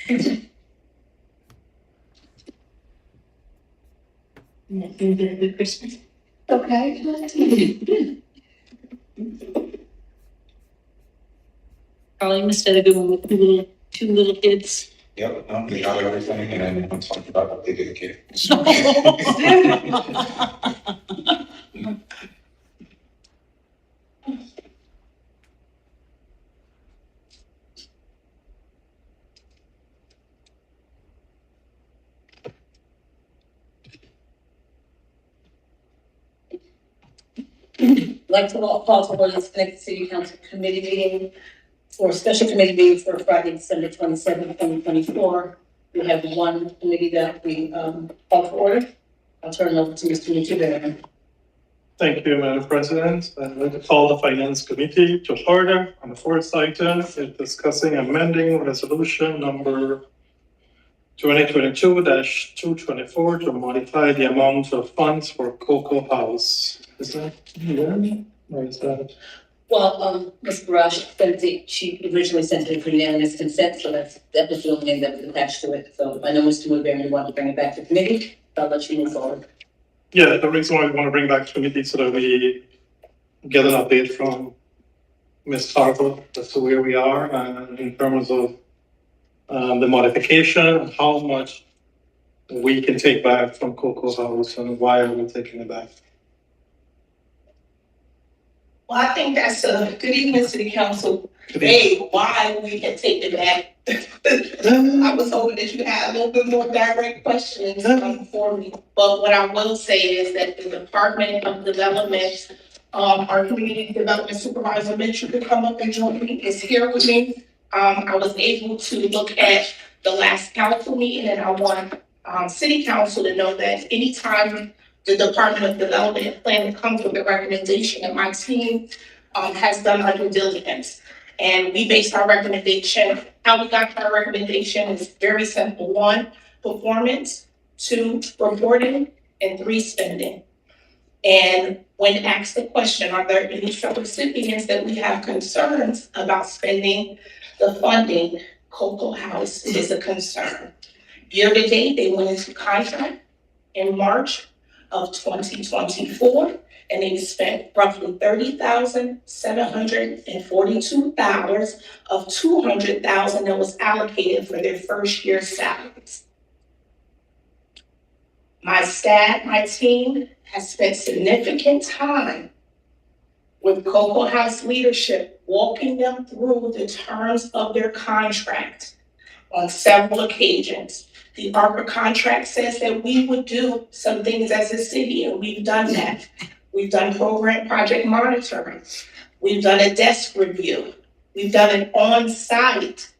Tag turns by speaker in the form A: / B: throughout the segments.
A: Christmas.
B: Okay.
A: Probably instead of doing with two little kids.
C: Yep, no, we got everything and then talked about what they did again.
A: I'd like to call to order the Schenectady City Council Committee meeting for special committee meeting for Friday, December 27th, 2024. We have one committee that we call to order. I'll turn it over to Mr. Muthuberry.
D: Thank you, Madam President. I'd like to call the Finance Committee to order on the fourth item, discussing amending resolution number 2022-224 to modify the amount of funds for Cocoa House. Is that here? Or is that?
A: Well, Ms. Barash sent it, she originally sent it for unanimous consent, so that was the only thing that was attached to it. So I know Mr. Woodbury wanted to bring it back to committee, so I'll let you move forward.
D: Yeah, the reason why we want to bring back to committee so that we get an update from Ms. Harper as to where we are in terms of the modification, how much we can take back from Cocoa House and why are we taking it back.
B: Well, I think that's a good evening, City Council. Hey, why we can take it back. I was hoping that you had a little bit more direct questions for me. But what I will say is that the Department of Development, our Community Development Supervisor, Mitchell, to come up and join me, is here with me. I was able to look at the last council meeting, and I want City Council to know that anytime the Department of Development plan comes with a recommendation, and my team has done our due diligence. And we based our recommendation, how we got to our recommendation is very simple. 1, performance; 2, reporting; and 3, spending. And when asked the question, are there any recipients that we have concerns about spending the funding, Cocoa House is a concern. Year to date, they went into contract in March of 2024, and they spent roughly $30,742 of $200,000 that was allocated for their first year salaries. My staff, my team has spent significant time with Cocoa House leadership, walking them through the terms of their contract on several occasions. The ARPA contract says that we would do some things as a city, and we've done that. We've done program project monitoring. We've done a desk review. We've done an on-site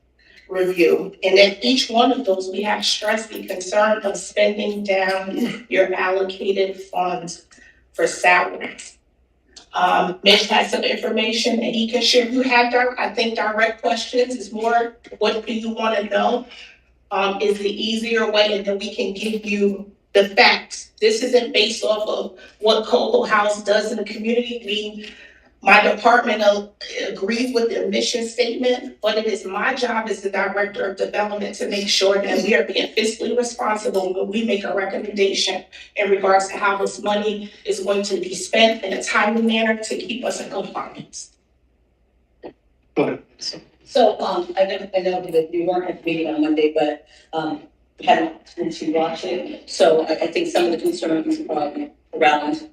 B: review. And at each one of those, we have stressed the concern of spending down your allocated funds for salaries. Mitch has some information that he can share. You have, I think, direct questions. It's more, what do you want to know? Is the easier way, and then we can give you the facts. This isn't based off of what Cocoa House does in the community. My department agrees with their mission statement, but it is my job as the Director of Development to make sure that we are being fiscally responsible when we make a recommendation in regards to how this money is going to be spent in a timely manner to keep us in compliance.
D: Go ahead.
A: So, I know that you weren't at the meeting on Monday, but, had an opportunity to watch it. So I think some of the concerns, around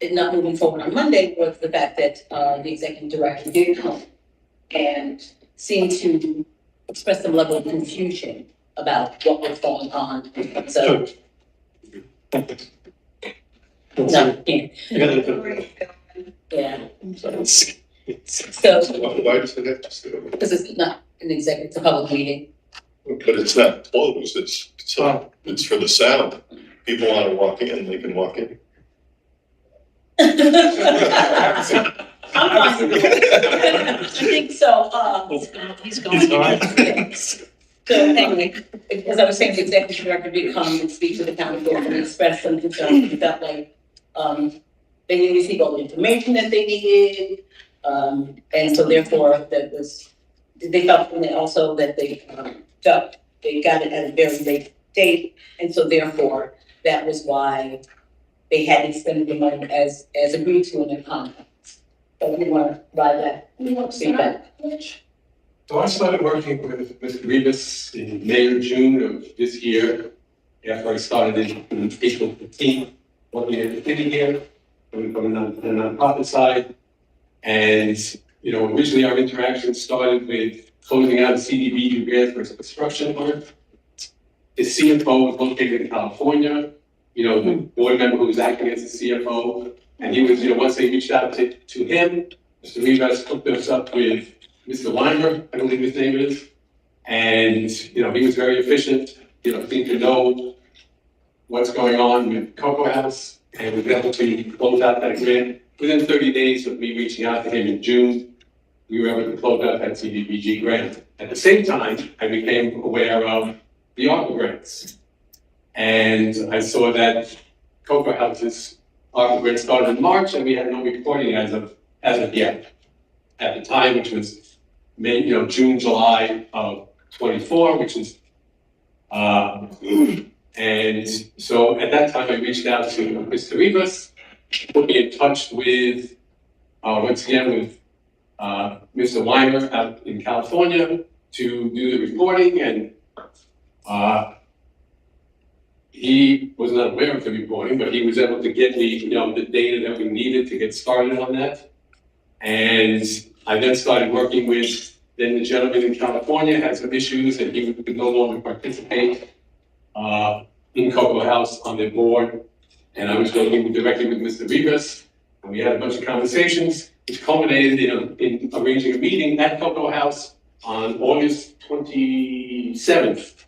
A: it not moving forward on Monday was the fact that, the executive director did come and seemed to express some level of confusion about what was going on. So, no, yeah. So,
E: Why does it have to stay?
A: because it's not an executive, it's a public meeting.
E: But it's not closed, it's for the sound. People want to walk in, they can walk in.
A: I'm not, I think so, he's gone. So anyway, as I was saying, the executive director did come and speak to the council and express some concerns. He felt like, they didn't receive all the information that they needed. And so therefore, that was, they felt, and also that they felt they got it at a very late date, and so therefore, that was why they hadn't spent the money as agreed to in the contract. So we want to ride that, see that.
F: So I started working with Mr. Rivas in May or June of this year, after I started in April 15th, working at the city here, coming from the nonprofit side. And, you know, originally our interaction started with closing out a CDBG grant for construction work. The CFO was located in California, you know, the board member who was acting as the CFO. And he was, you know, once they reached out to him, Mr. Rivas hooked us up with Mr. Weimer, I believe his name is. And, you know, he was very efficient, you know, seemed to know what's going on with Cocoa House, and was able to close out that grant. Within 30 days of me reaching out to him in June, we were able to close out that CDBG grant. At the same time, I became aware of the ARPA grants. And I saw that Cocoa House's ARPA grant started in March, and we had no reporting as of yet. At the time, which was May, you know, June, July of 24, which is, and so at that time I reached out to Mr. Rivas, put me in touch with, once again with Mr. Weimer out in California to do the reporting, and he was not aware of the reporting, but he was able to get me, you know, the data that we needed to get started on that. And I then started working with, then the gentleman in California had some issues and he could no longer participate in Cocoa House on the board. And I was working directly with Mr. Rivas, and we had a bunch of conversations, which culminated in arranging a meeting at Cocoa House on August 27th.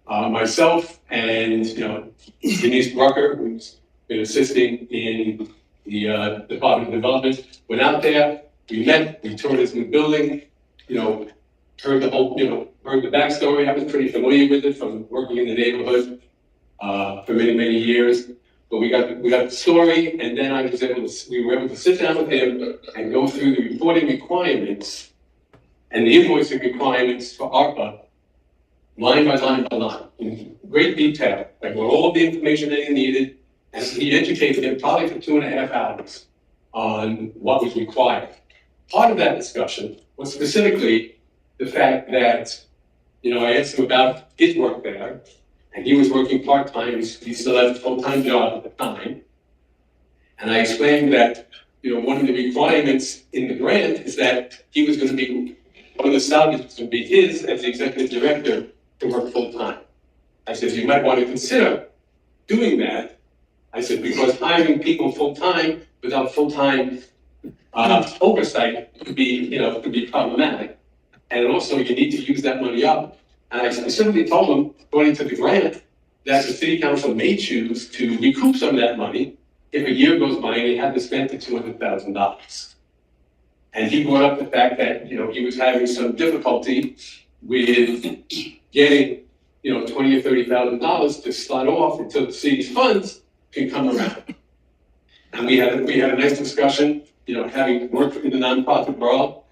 F: Myself and, you know, Denise Brucker, who's been assisting in the Department of Development, went out there, we met, we toured his new building, you know, heard the whole, you know, heard the backstory. I was pretty familiar with it from working in the neighborhood for many, many years. But we got the story, and then we were able to sit down with him and go through the reporting requirements and the invoicing requirements for ARPA, line by line by line, in great detail, like with all the information that he needed. And he educated him probably for 2.5 hours on what was required. Part of that discussion was specifically the fact that, you know, I asked him about his work there, and he was working part-time, he still had a full-time job at the time. And I explained that, you know, one of the requirements in the grant is that he was gonna be, one of the salaries was gonna be his as the executive director to work full-time. I said, you might want to consider doing that. I said, because hiring people full-time without full-time oversight could be problematic. And also you need to use that money up. And I specifically told them, according to the grant, that the city council may choose to recoup some of that money if a year goes by and they had to spend the $200,000. And he brought up the fact that, you know, he was having some difficulty with getting, you know, $20,000 or $30,000 to start off until the city's funds can come around. And we had a nice discussion, you know, having worked in the nonprofit world.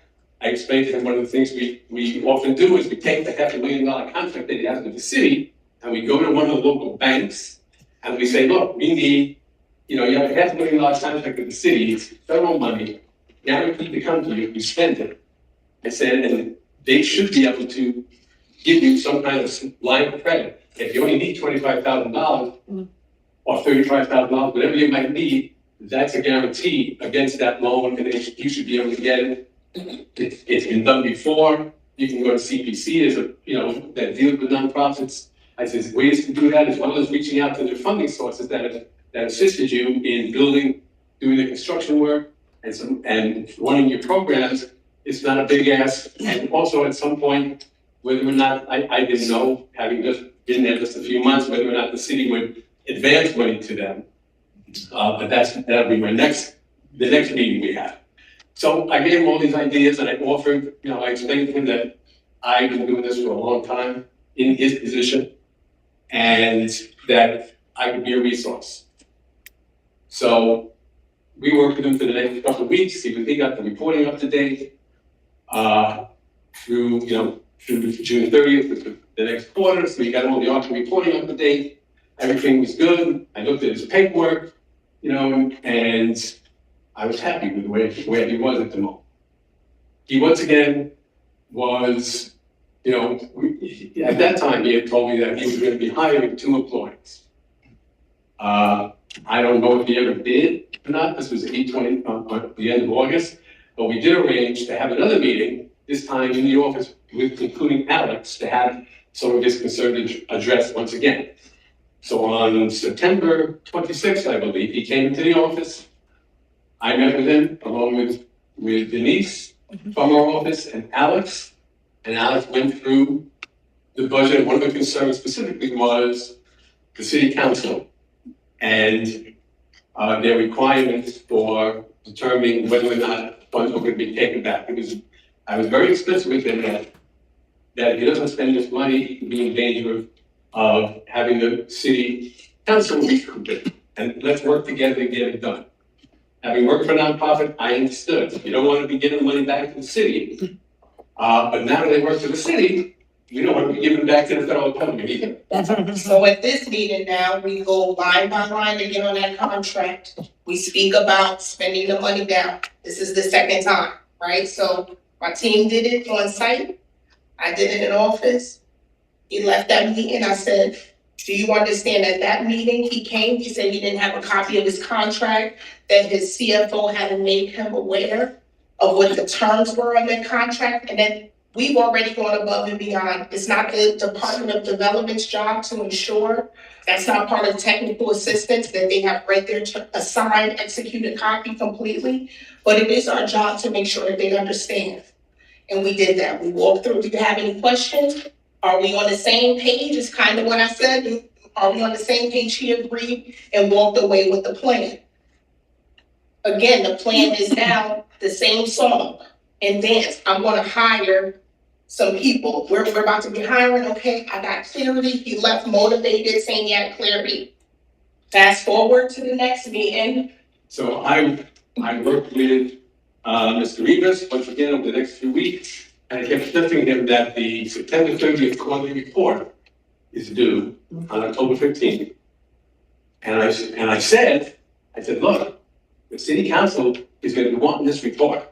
F: I explained to him one of the things we often do is we take the $500,000 contract that he has with the city, and we go to one of the local banks, and we say, look, we need, you know, you have a $500,000 contract with the city, it's federal money, guaranteed to come to you, you spend it. I said, and they should be able to give you some kind of line of credit. If you only need $25,000 or $35,000, whatever you might need, that's a guarantee against that loan, and you should be able to get it. It's been done before. You can go to CPC, there's a, you know, that deals with nonprofits. I said, ways to do that, as well as reaching out to the funding sources that assisted you in doing the construction work and running your programs. It's not a big ask. And also at some point, whether or not, I didn't know, having just been there just a few months, whether or not the city would advance money to them. But that'll be the next meeting we have. So I gave him all these ideas, and I offered, you know, I explained to him that I've been doing this for a long time in his position, and that I could be a resource. So we worked with him for the next couple of weeks. He got the reporting up to date through, you know, through June 30th, the next quarter, so he got all the auction reporting up to date. Everything was good. I looked at his paperwork, and I was happy with where he was at the moment. He once again was, at that time, he had told me that he was going to be hiring 2 employees. I don't know if he ever did or not. This was 8/20 on the end of August, but we did arrange to have another meeting, this time in the office, with including Alex, to have some of his concerns addressed once again. So on September 26th, I believe, he came into the office. I met with him along with Denise from our office and Alex. And Alex went through the budget. One of the concerns specifically was the city council and their requirements for determining whether or not funds were going to be taken back. Because I was very explicit with him that if he doesn't spend this money, he'd be in danger of having the city council recoup it. And let's work together to get it done. Having worked for a nonprofit, I understood. You don't want to be giving money back to the city. But now that they work for the city, you don't want to be giving back to the federal government either.
B: So at this meeting now, we go line by line to get on that contract. We speak about spending the money down. This is the second time, right? So my team did it on site. I did it in office. He left that meeting. I said, do you understand at that meeting he came, he said he didn't have a copy of his contract, that his CFO hadn't made him aware of what the terms were on that contract, and then we've already gone above and beyond. It's not the Department of Development's job to ensure. That's not part of technical assistance that they have read their assigned, executed copy completely. But it is our job to make sure that they understand. And we did that. We walked through. Do you have any questions? Are we on the same page? It's kind of what I said. Are we on the same page? He agreed and walked away with the plan. Again, the plan is now the same song and dance. I'm gonna hire some people. We're about to be hiring, okay, I got clarity. He left motivated, saying he had clarity. Fast forward to the next meeting.
F: So I worked with Mr. Rivas once again over the next few weeks, and I kept telling him that the September 30th quarterly report is due on October 15th. And I said, look, the city council is going to be wanting this report.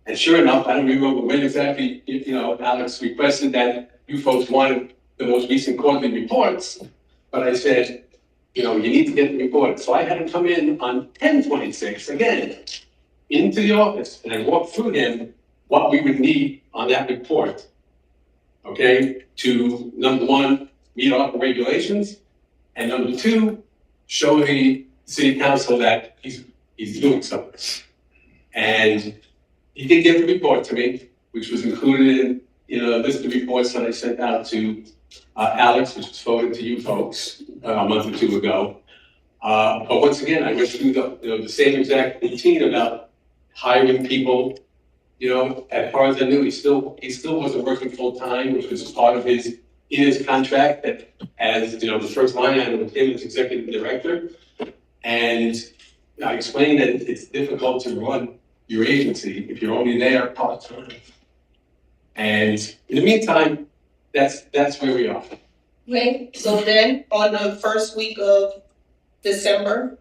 F: And sure enough, I don't remember when exactly, Alex requested that you folks wanted the most recent quarterly reports. But I said, you need to get the report. So I had him come in on 10/26 again into the office, and I walked through him what we would need on that report. Okay, to number one, meet all the regulations, and number two, show the city council that he's doing something. And he did get the report to me, which was included in a list of reports that I sent out to Alex, which was forwarded to you folks a month or two ago. But once again, I went through the same exact routine about hiring people. As far as I knew, he still wasn't working full time, which was part of his contract that as the first line item with him as executive director. And I explained that it's difficult to run your agency if you're only there part-time. And in the meantime, that's where we are.
B: Okay, so then on the first week of December,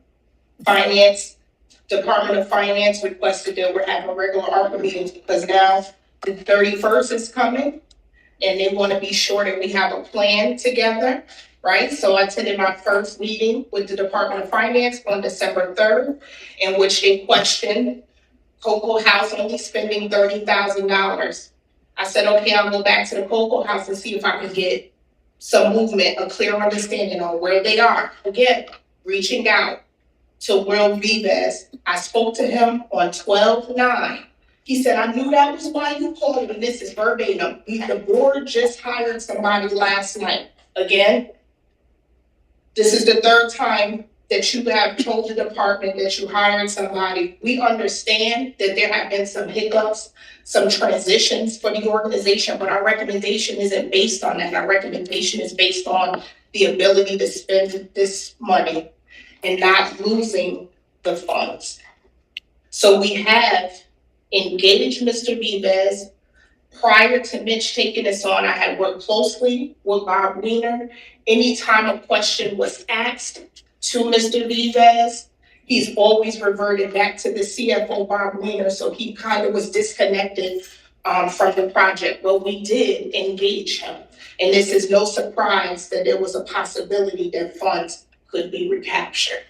B: Department of Finance requested that we're having regular ARPA meetings because now the 31st is coming and they want to be sure that we have a plan together, right? So I attended my first meeting with the Department of Finance on December 3rd, in which they questioned Cocoa House only spending $30,000. I said, okay, I'll go back to the Cocoa House and see if I can get some movement, a clear understanding on where they are. Again, reaching out to Will Vivas. I spoke to him on 12/9. He said, I knew that was why you called, and this is verbatim. The board just hired somebody last night. Again, this is the third time that you have told the department that you hired somebody. We understand that there have been some hiccups, some transitions for the organization, but our recommendation isn't based on that. Our recommendation is based on the ability to spend this money and not losing the funds. So we have engaged Mr. Vivas. Prior to Mitch taking this on, I had worked closely with Bob Weiner. Anytime a question was asked to Mr. Vivez, he's always reverted back to the CFO, Bob Weiner, so he kind of was disconnected from the project. But we did engage him, and this is no surprise that there was a possibility that funds could be recaptured.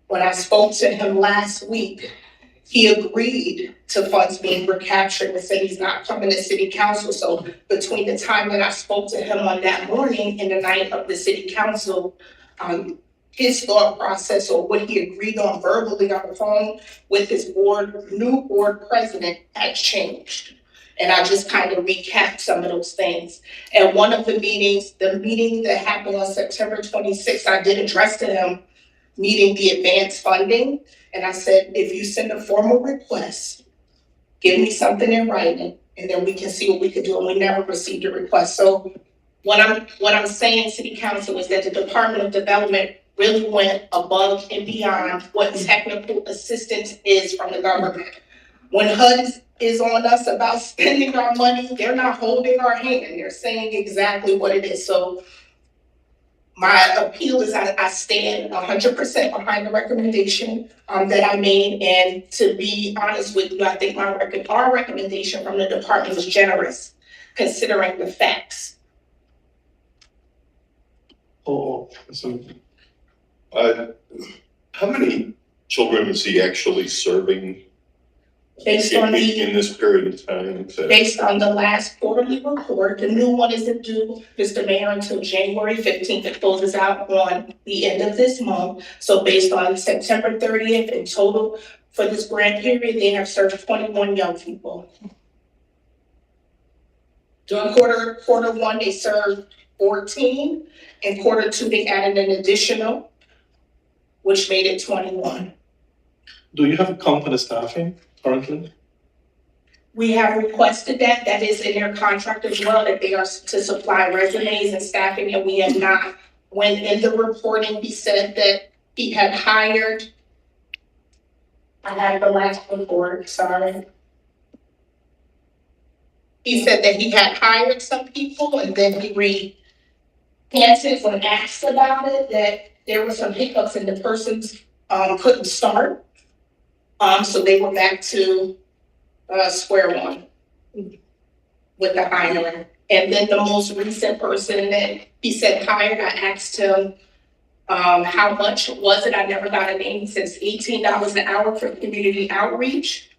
B: When I spoke to him last week, he agreed to funds being recaptured and said he's not coming to city council. So between the time that I spoke to him on that morning and the night of the city council, his thought process or what he agreed on verbally on the phone with his new board president had changed. And I just kind of recapped some of those things. And one of the meetings, the meeting that happened on September 26th, I did address to him needing the advanced funding. And I said, if you send a formal request, give me something in writing, and then we can see what we can do. And we never received a request. So what I'm saying, City Council, is that the Department of Development really went above and beyond what technical assistance is from the government. When HUD is on us about spending our money, they're not holding our hand. They're saying exactly what it is. So my appeal is I stand 100% behind the recommendation that I made. And to be honest with you, I think our recommendation from the department is generous, considering the facts.
D: Oh, so
E: How many children is he actually serving
B: Based on
E: in this period of time?
B: Based on the last quarterly report, the new one isn't due, Mr. Mayor, until January 15th. It closes out on the end of this month. So based on September 30th in total for this grant period, they have served 21 young people. During quarter one, they served 14. In quarter two, they added an additional, which made it 21.
D: do you have company staffing currently?
B: We have requested that is in their contract as well, that they are to supply resumes and staffing, and we have not. When in the reporting, he said that he had hired, I have the last report, sorry. He said that he had hired some people and then he recanted when asked about it, that there were some hiccups and the persons couldn't start. So they were back to square one with the hiring. And then the most recent person that he said hired, I asked him how much was it? I never got a name. He says $18 an hour for community outreach.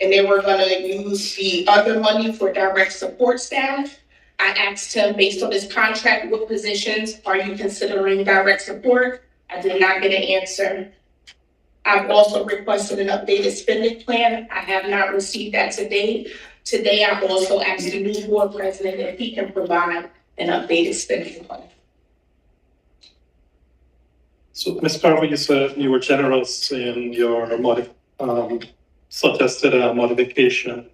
B: And they were gonna use the other money for direct support staff. I asked him, based on his contract, what positions are you considering direct support? I did not get an answer. I've also requested an updated spending plan. I have not received that to date. Today, I've also asked the new board president if he can provide an updated spending plan.
D: So, Ms. Carver, you said you were generous in your suggested modification.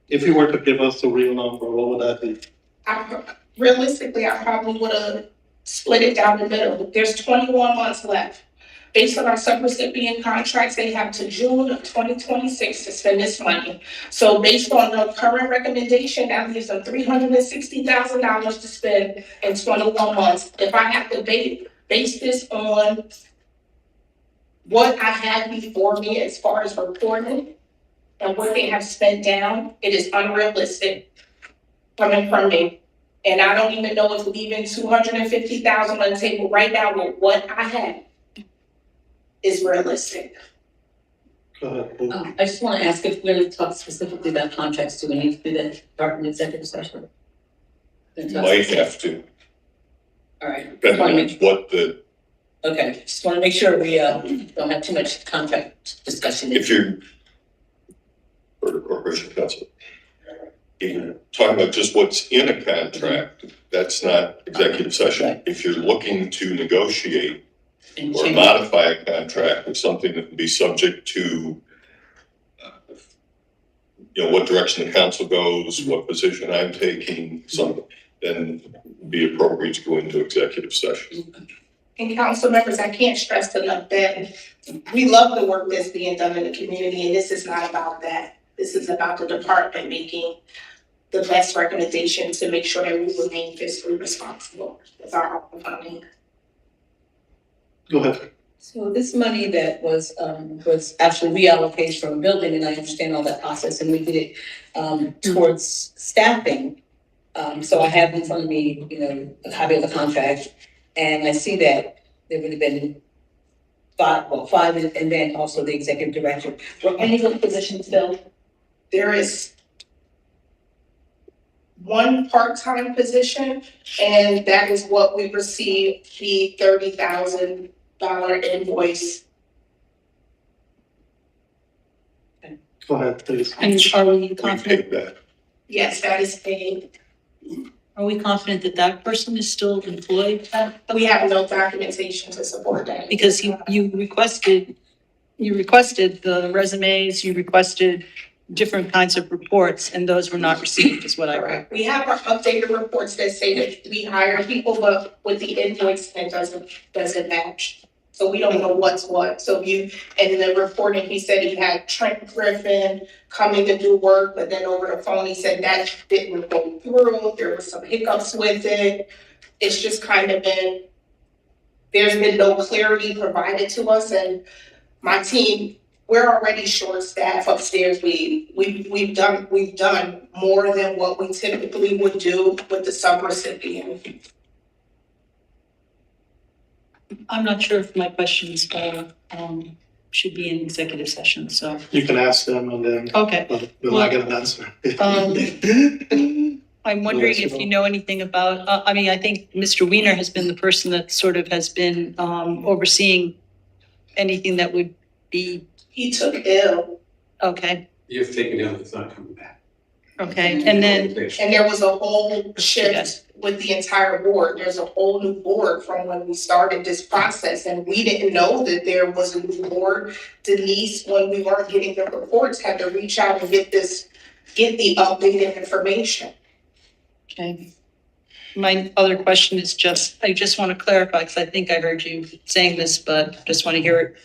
D: If you were to give us a real number, what would that be?
B: Realistically, I probably would have split it down the middle. There's 21 months left. Based on our subrecipient contracts, they have to June of 2026 to spend this money. So based on the current recommendation, that leaves them $360,000 to spend in 21 months. If I have to base this on what I have before me as far as reporting and what they have spent down, it is unrealistic coming from me. And I don't even know if leaving $250,000 on the table right now with what I have is realistic.
D: Go ahead.
A: I just want to ask if we're going to talk specifically about contracts, do we need to do that start in executive session?
E: Might have to,
A: All right.
E: depending on what the,
A: Okay, just want to make sure we don't have too much contract discussion.
E: if you're, for the corporation council, if you're talking about just what's in a contract, that's not executive session.
A: Right.
E: If you're looking to negotiate
A: And
E: or
A: change.
E: modify a contract with something that would be subject to, what direction the council goes, what position I'm taking, then be appropriate to go into executive session.
B: And council members, I can't stress enough that we love the work that's being done in the community, and this is not about that. This is about the department making the best recommendation to make sure that we remain fiscally responsible with our funding.
D: Go ahead.
A: So this money that was actually reallocated from building, and I understand all that process, and we did it, towards staffing. So I have in front of me, a copy of the contract, and I see that there would have been five, and then also the executive director. Were any of those positions filled?
B: There is one part-time position, and that is what we received the $30,000 invoice.
D: Go ahead, please.
G: And are we
E: We
G: confident,
E: paid that.
B: Yes, that is paid.
G: are we confident that that person is still employed?
B: We have no documentation to support that.
G: Because you requested the resumes, you requested different kinds of reports, and those were not received, is what I read.
B: Correct. We have our updated reports that say that we hire people, but with the invoice, it doesn't match. So we don't know what's what. So and in the reporting, he said he had Trent Griffin coming to do work, but then over the phone, he said that didn't go through. There were some hiccups with it. It's just kind of there's been no clarity provided to us, and my team, we're already short staffed upstairs. We've done more than what we typically would do with the subrecipient.
G: I'm not sure if my questions should be in executive session, so.
D: You can ask them and then
G: Okay.
D: we'll not get an answer.
G: I'm wondering if you know anything about, I think Mr. Weiner has been the person that sort of has been overseeing anything that would be,
B: He took ill,
G: okay,
F: You've taken ill, it's not coming back.
G: okay, and then,
B: and there was a whole shift
G: Yes.
B: with the entire board. There's a whole new board from when we started this process, and we didn't know that there was a new board. Denise, when we weren't getting the reports, had to reach out and get the updated information.
G: okay. My other question is I just want to clarify, because I think I heard you saying this, but just want to hear it.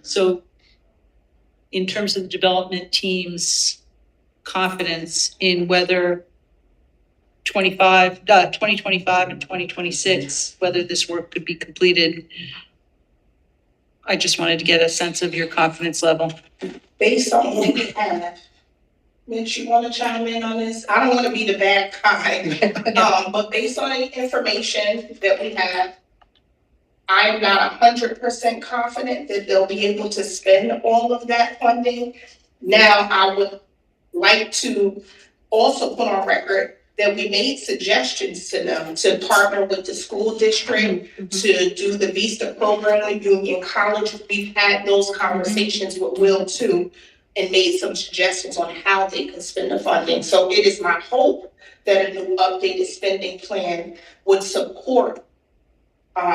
G: So in terms of the development team's confidence in whether 2025 and 2026, whether this work could be completed, I just wanted to get a sense of your confidence level.
B: Based on what we have, Mitch, you wanna chime in on this? I don't wanna be the bad guy. But based on the information that we have, I'm not 100% confident that they'll be able to spend all of that funding. Now, I would like to also put on record that we made suggestions to them to partner with the school district to do the Vista program with Union College. We've had those conversations with Will too, and made some suggestions on how they can spend the funding. So it is my hope that a new updated spending plan would support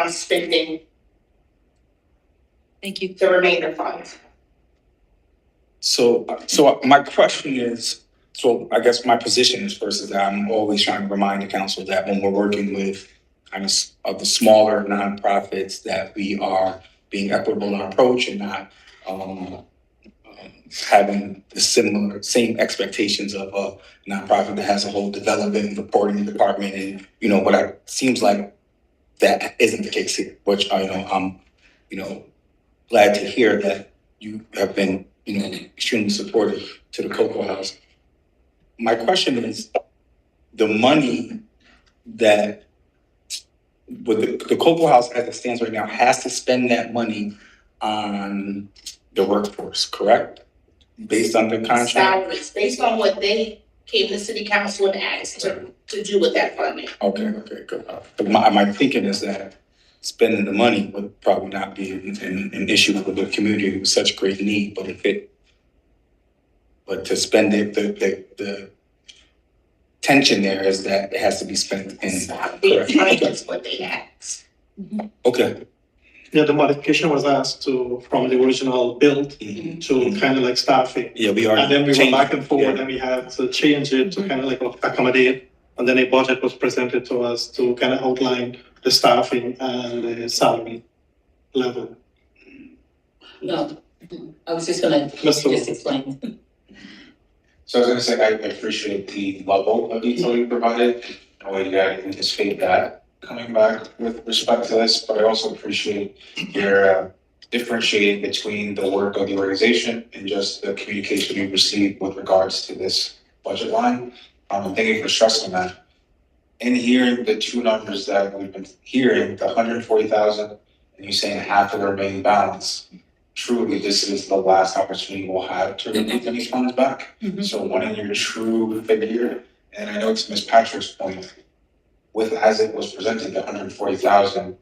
B: spending
G: Thank you.
B: the remainder funds.
H: So my question is, so I guess my position is first is that I'm always trying to remind the council that when we're working with of the smaller nonprofits, that we are being equitable in our approach and not having the same expectations of a nonprofit that has a whole development and reporting department. And what seems like that isn't the case here, which I'm glad to hear that you have been extremely supportive to the Cocoa House. My question is, the money that with the Cocoa House as it stands right now has to spend that money on the workforce, correct? Based on the contract?
B: Salaries, based on what they came to city council and asked to do with that funding.
H: Okay, good. But my thinking is that spending the money would probably not be an issue with the community with such great need, but to spend it, the tension there is that it has to be spent in.
B: That's what they asked.
H: Okay.
D: Yeah, the modification was asked from the original build to kind of like staffing.
H: Yeah, we are.
D: And then we went back and forth
H: Yeah.
D: and we had to change it to kind of like accommodate. And then a budget was presented to us to kind of outline the staffing and the salary level.
A: No, I was just gonna
D: Mr.
A: just explain.
H: So I was gonna say, I appreciate the level of detail you provided, the way you anticipate that coming back with respect to this, but I also appreciate your differentiating between the work of the organization and just the communication you received with regards to this budget line. Thank you for stressing that. In hearing the two numbers that we've been hearing, the 140,000, and you saying half of the remaining balance, truly, this is the last opportunity we'll have to recoup any funds back. So wanting your true figure, and I know it's Ms. Patrick's point, with as it was presented, the 140,000,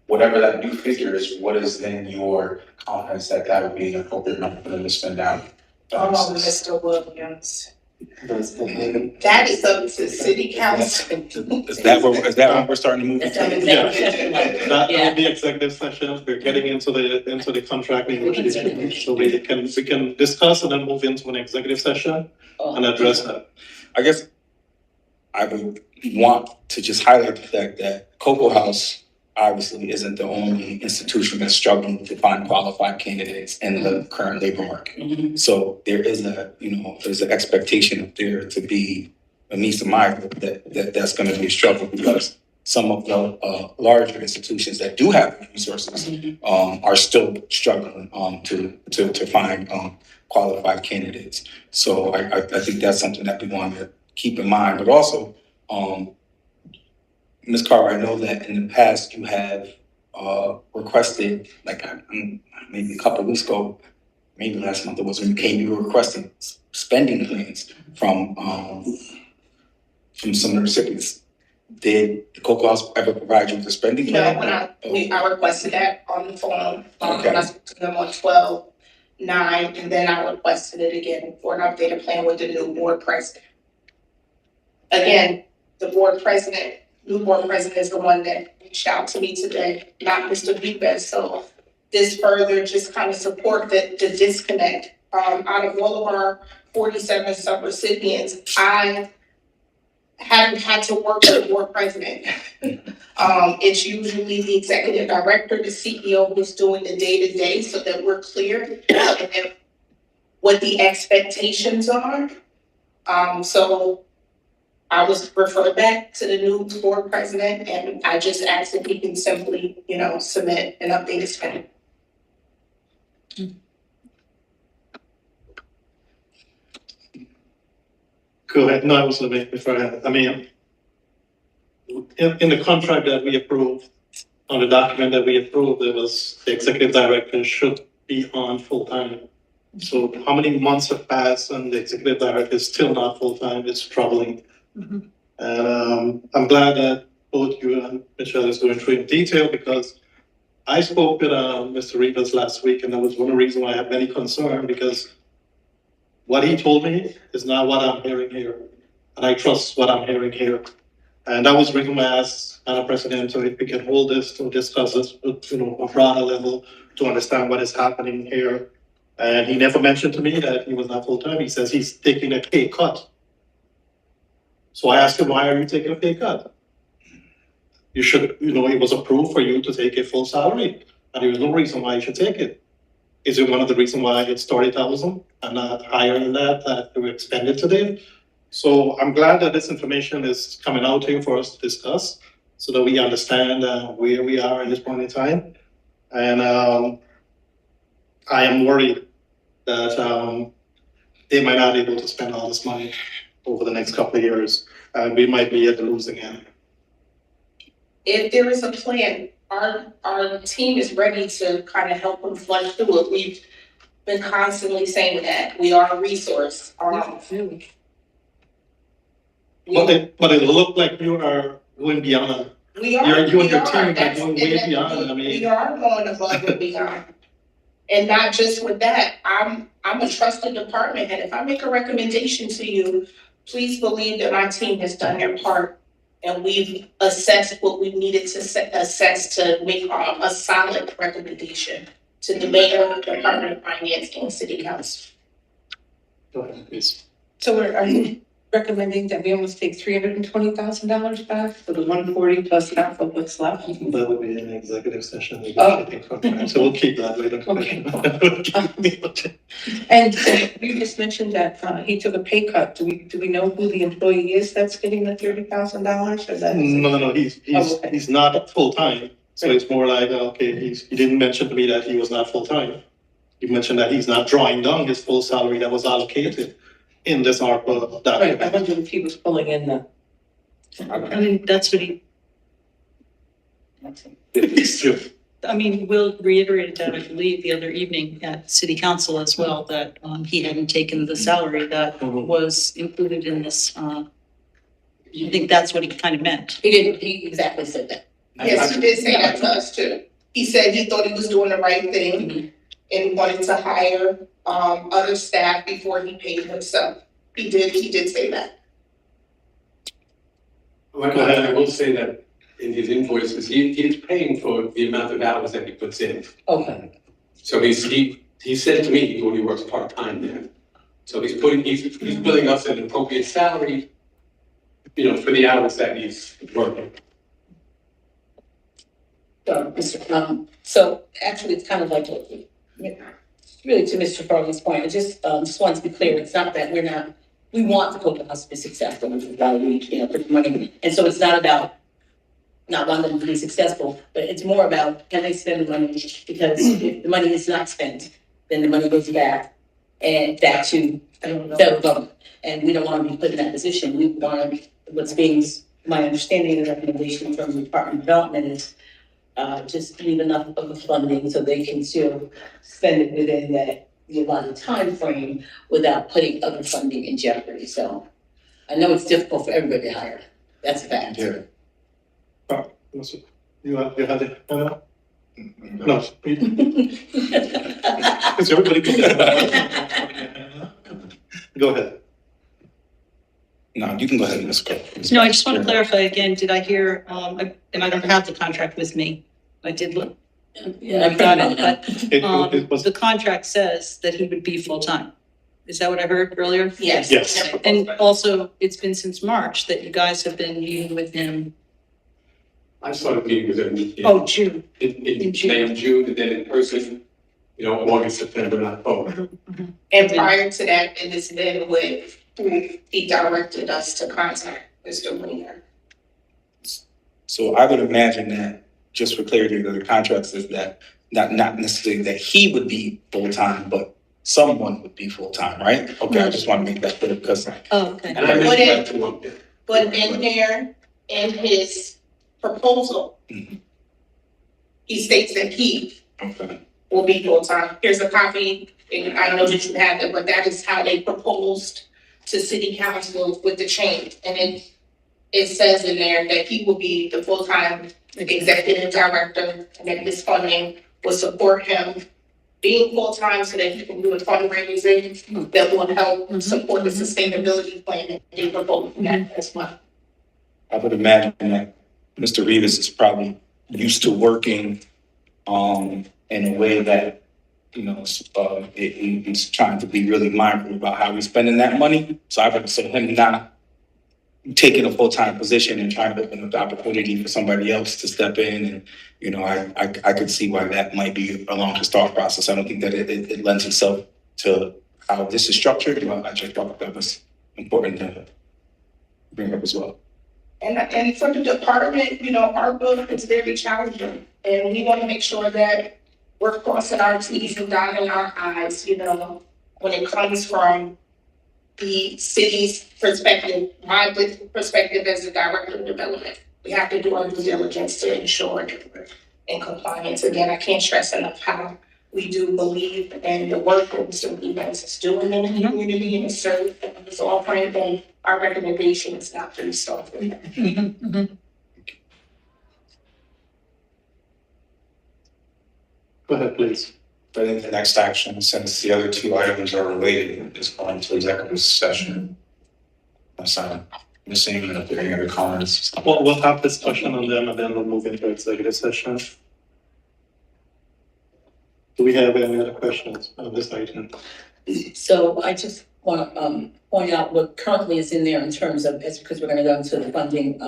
H: whatever that new figure is, what is then your confidence that that would be an appropriate number for them to spend down?
B: Oh, Mr. Williams. That is up to city council.
H: Is that what we're starting to move
A: That's
H: into?
A: what executive session was.
D: That
A: Yeah.
D: will be executive session, we're getting into the contract negotiation, so we can discuss and then move into an executive session and address that.
H: I guess I would want to just highlight the fact that Cocoa House obviously isn't the only institution that's struggling to find qualified candidates in the current labor market.
A: Mhm.
H: So there's an expectation up there to be, at least in my group, that's gonna be a struggle because some of the larger institutions that do have resources are still struggling to find qualified candidates. So I think that's something that we want to keep in mind, but also Ms. Carver, I know that in the past you have requested, like maybe a couple of weeks ago, maybe last month it was when you came, you were requesting spending plans from some of the recipients. Did the Cocoa House ever provide you with a spending
B: You know,
H: plan?
B: when I requested that on the phone,
H: Okay.
B: when I spoke to them on 12/9, and then I requested it again for an updated plan with the new board president. Again, the new board president is the one that reached out to me today, not Mr. Bebas. So this further just kind of support the disconnect. Out of all of our 47 sub-recipients, I haven't had to work with the board president. It's usually the executive director, the CEO who's doing the day-to-day so that we're clear of what the expectations are. So I was referred back to the new board president and I just asked if he can simply, submit an updated spending.
D: Go ahead, no, I was gonna make before I mean, in the contract that we approved, on the document that we approved, there was the executive director should be on full-time. So how many months have passed and the executive director is still not full-time, it's troubling. And I'm glad that both you and Michelle is going through in detail because I spoke with Mr. Rivas last week and that was one of the reasons why I have many concern because what he told me is not what I'm hearing here. And I trust what I'm hearing here. And that was the reason why I asked Madam President so if we can hold this to discuss this, a broader level to understand what is happening here. And he never mentioned to me that he was not full-time. He says he's taking a pay cut. So I asked him, why are you taking a pay cut? You should, it was approved for you to take a full salary, and there was no reason why you should take it. Is it one of the reasons why it's 30,000 and not higher than that we expended today? So I'm glad that this information is coming out here for us to discuss, so that we understand where we are at this point in time. And I am worried that they might not be able to spend all this money over the next couple of years, and we might be at the losing end.
B: If there is a plan, our team is ready to kind of help them flush through it. We've been constantly saying that we are a resource.
D: But it looked like you are going beyond.
B: We are.
D: You and your team are
B: That's-
D: going way beyond, I mean.
B: We are going above and beyond. And not just with that, I'm a trusted department, and if I make a recommendation to you, please believe that my team has done their part. And we've assessed what we needed to assess to make a solid recommendation to the mayor, Department of Finance, and City Council.
D: Go ahead, please.
I: So are you
B: recommending that we almost take $320,000 back for the 140 plus half of what's left?
D: That would be an executive session.
B: Oh.
D: negotiating contract, So we'll keep that later.
B: Okay. And you just mentioned that he took a pay cut. Do we know who the employee is that's getting the $30,000 or that?
D: No,
B: Oh, okay.
D: he's not full-time, so it's more like, okay, he didn't mention to me that he was not full-time. He mentioned that he's not drawing down his full salary that was allocated in this ARPA
B: Right, I
D: document.
B: wondered if he was pulling in the.
G: I mean, that's what he,
D: It's true.
G: I mean, Will reiterated that, I believe, the other evening at city council as well, that, he hadn't taken the salary that was included in this, I think that's what he kind of meant.
A: He exactly said that.
B: Yes, he did say that to us too. He said he thought he was doing the right thing and wanted to hire other staff before he paid himself. He did say that.
F: I will say that in his invoices, he's paying for the amount of hours that he puts in.
A: Okay.
F: So he said to me, he only works part-time there. So he's billing us an appropriate salary, for the hours that he's working.
A: So actually, it's kind of like, really to Mr. Farley's point, I just wanted to be clear, it's not that we want the Cocoa House to be successful, which is why we, put money. And so it's not about not wanting them to be successful, but it's more about, can they spend the money? Because if the money is not spent, then the money goes back and back to federal government. And we don't want to be put in that position. We want my understanding and recommendation from the Department of Development is just leave enough of the funding so they can still spend it within the allotted time frame without putting other funding in jeopardy. So I know it's difficult for everybody to hire. That's a fact.
H: Yeah.
D: You had it? No. Because everybody can. Go ahead.
H: No, you can go ahead, Ms. Cook.
G: No, I just want to clarify again, did I hear, and I don't have the contract with me, I did look.
A: Yeah,
G: I got it, but,
D: It was,
G: the contract says that he would be full-time. Is that what I heard earlier?
B: Yes.
D: Yes.
G: And also, it's been since March that you guys have been meeting with him.
F: I started meeting with him
G: Oh, June.
F: in May and June, and then in person, August, September, and October.
B: And prior to that, it has been with who he directed us to contact, Mr. Winger.
H: So I would imagine that, just for clarity, that the contract says that, not necessarily that he would be full-time, but someone would be full-time, right? Okay, I just want to make that clear because.
G: Oh, okay.
F: And I mentioned that to him.
B: But in there, in his proposal, he states that he
H: Okay.
B: will be full-time. Here's a copy, and I don't know that you have it, but that is how they proposed to city council with the change. And it says in there that he will be the full-time executive director, and that this funding will support him being full-time so that he can do the fundraising that will help support the sustainability plan that they propose that as well.
H: I would imagine that Mr. Rivas is probably used to working in a way that, he's trying to be really mindful about how he's spending that money. So I would say him not taking a full-time position and trying to open up the opportunity for somebody else to step in. And, I could see why that might be along his thought process. I don't think that it lends itself to how this is structured. But I just thought that was important to bring up as well.
B: And for the department, our book is very challenging, and we want to make sure that we're crossing our T's and dotting our I's, when it comes from the city's perspective, my perspective as the director of development. We have to do our due diligence to ensure that we're in compliance. Again, I can't stress enough how we do believe in the work that Mr. Evans is doing in the community and serve his offering, and our recommendation is not to restart that.
H: Go ahead, please. I think the next action, since the other two items are related, is going to executive session. Unless I'm missing, if there are any other comments.
D: well, we'll have discussion on them and then we'll move into executive session. Do we have any other questions on this item?
A: So I just want to, point out what currently is in there in terms of, it's because we're gonna go into the funding,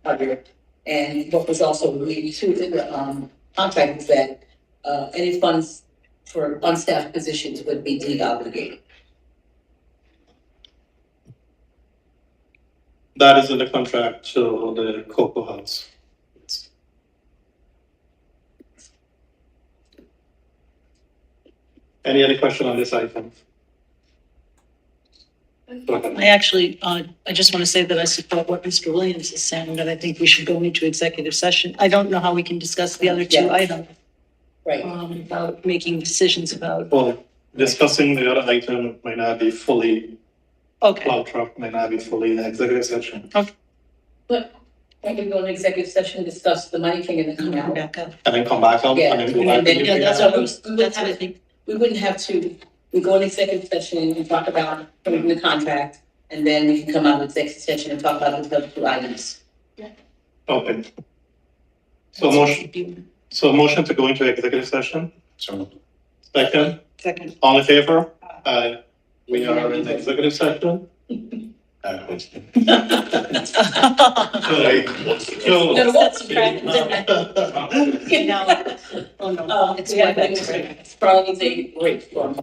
A: project. And what was also agreed to in the, contract is that, any funds for unstaffed positions would be deobligated.
D: That is in the contract to the Cocoa House. Any other question on this item?
G: I actually, I just want to say that I support what Mr. Williams is saying, that I think we should go into executive session. I don't know how we can discuss the other two
A: Yeah.
G: items,
A: Right.
G: about making decisions about,
D: Well, discussing the other item might not be fully,
G: okay.
D: plow truck might not be fully in executive session.
A: But when we go into executive session, discuss the money thing and then come out.
G: Back up.
D: And then come back out
A: Yeah,
D: and then go back.
A: and then,
D: to
A: yeah,
D: the-
A: that's what we
G: That's what I think.
A: We wouldn't have to, we go in executive session and talk about putting the contract, and then we can come out of executive session and talk about the other two items.
D: Okay. So motion to go into executive session,
H: So,
D: second,
G: Second.
D: all in favor? Aye. We are in executive session. Joe.
A: No, that's correct.
G: Now, oh no, it's
A: We have
G: WebEx.
A: probably a break for.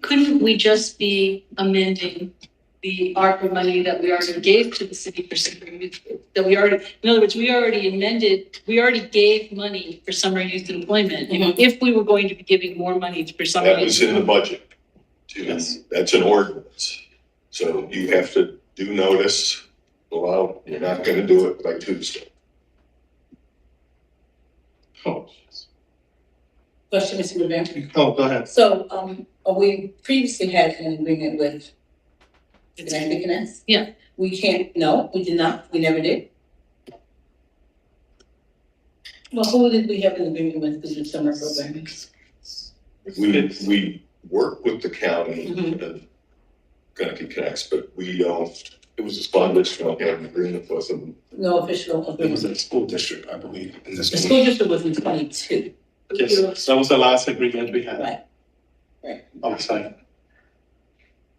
G: couldn't we just be amending the ARPA money that we already gave to the city for summer youth? That we already, in other words, we already gave money for summer youth employment. And if we were going to be giving more money for summer
E: That
G: youth.
E: was in the budget. too.
D: Yes.
E: That's an ordinance. So you have to do notice, go out, you're not gonna do it by Tuesday.
D: Oh,
A: Question, Mr. Rivera.
D: oh, go ahead.
A: So, we previously had an agreement with Connecticut Connect?
G: Yeah.
A: We can't, no, we did not, we never did. Well, who did we have an agreement with for the summer program?
E: We work with the county
A: Mhm.
E: and Connecticut Connects, but we don't, it was a fund that don't have an agreement with them.
A: No official
H: It was
A: agreement.
H: a school district, I believe, in this
A: The
H: school.
A: school district was in 22,
D: Yes, that was the last agreement we had.
A: right?
D: Outside.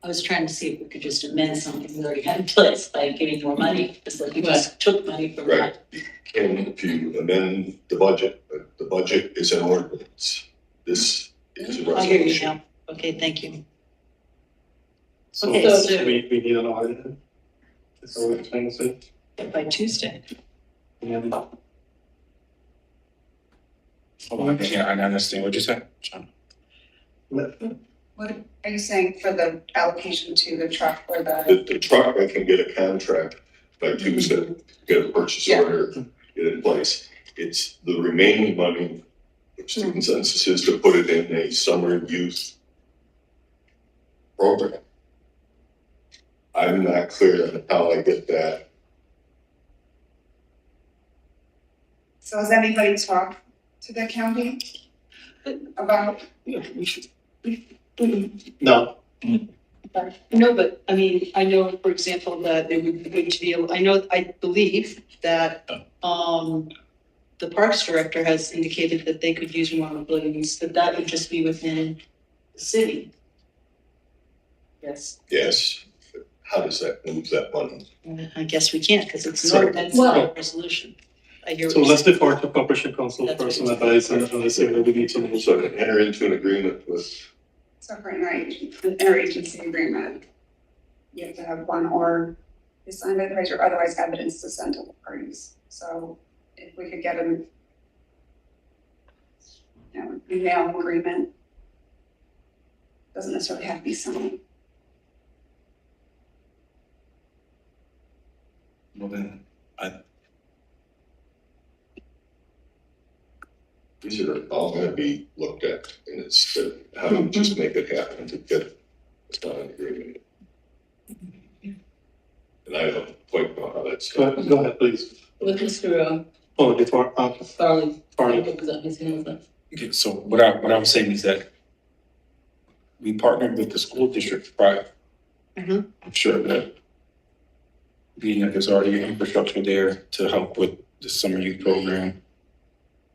G: I was trying to see if we could just amend something we already had in place by giving more money, just like we just took money from
E: Right.
G: that.
E: And if you amend the budget, but the budget is an ordinance. This is a
G: I hear you
E: resolution.
G: now. Okay, thank you.
D: So
G: Okay, so-
D: we need an audit. That's what we're trying to say.
G: By Tuesday.
D: And
H: Oh, yeah, I understand what you're saying. John.
I: What are you saying for the allocation to the truck or the?
E: The truck, I can get a contract by Tuesday, get a purchase
I: Yeah.
E: order, get it in place. It's the remaining money, which the consensus is to put it in a summer youth program. I'm not clear on how I get that.
I: So has anybody talked to the county about?
D: no,
G: No, but I mean, I know, for example, that there would be good to be, I believe that, the Parks Director has indicated that they could use more buildings, that would just be within the city. Yes,
E: Yes, how does that move that money?
G: I guess we can't, because it's
D: So-
G: an ordinance, not a resolution. I hear
D: so
G: what
D: let's
G: you're
D: defer to Corporation Council
G: That's
D: for
G: what
D: some
G: you're
D: advice and let's see whether we need to move.
E: So to enter into an agreement with,
I: So for interagency agreement, you have to have one or is signed by the parties or otherwise evidence to send to the parties. So if we could get an email agreement, doesn't necessarily have to be signed.
H: Well, then,
E: these are all gonna be looked at, and it's how do you just make it happen to get an agreement? And I don't quite know how that's done.
D: Go ahead, please.
A: With Mr.
D: Oh, defer,
A: Farley.
D: Farley.
A: Was that his name?
H: okay, so what I was saying is that we partnered with the school district prior.
G: Mhm.
H: I'm sure that being that there's already infrastructure there to help with the summer youth program,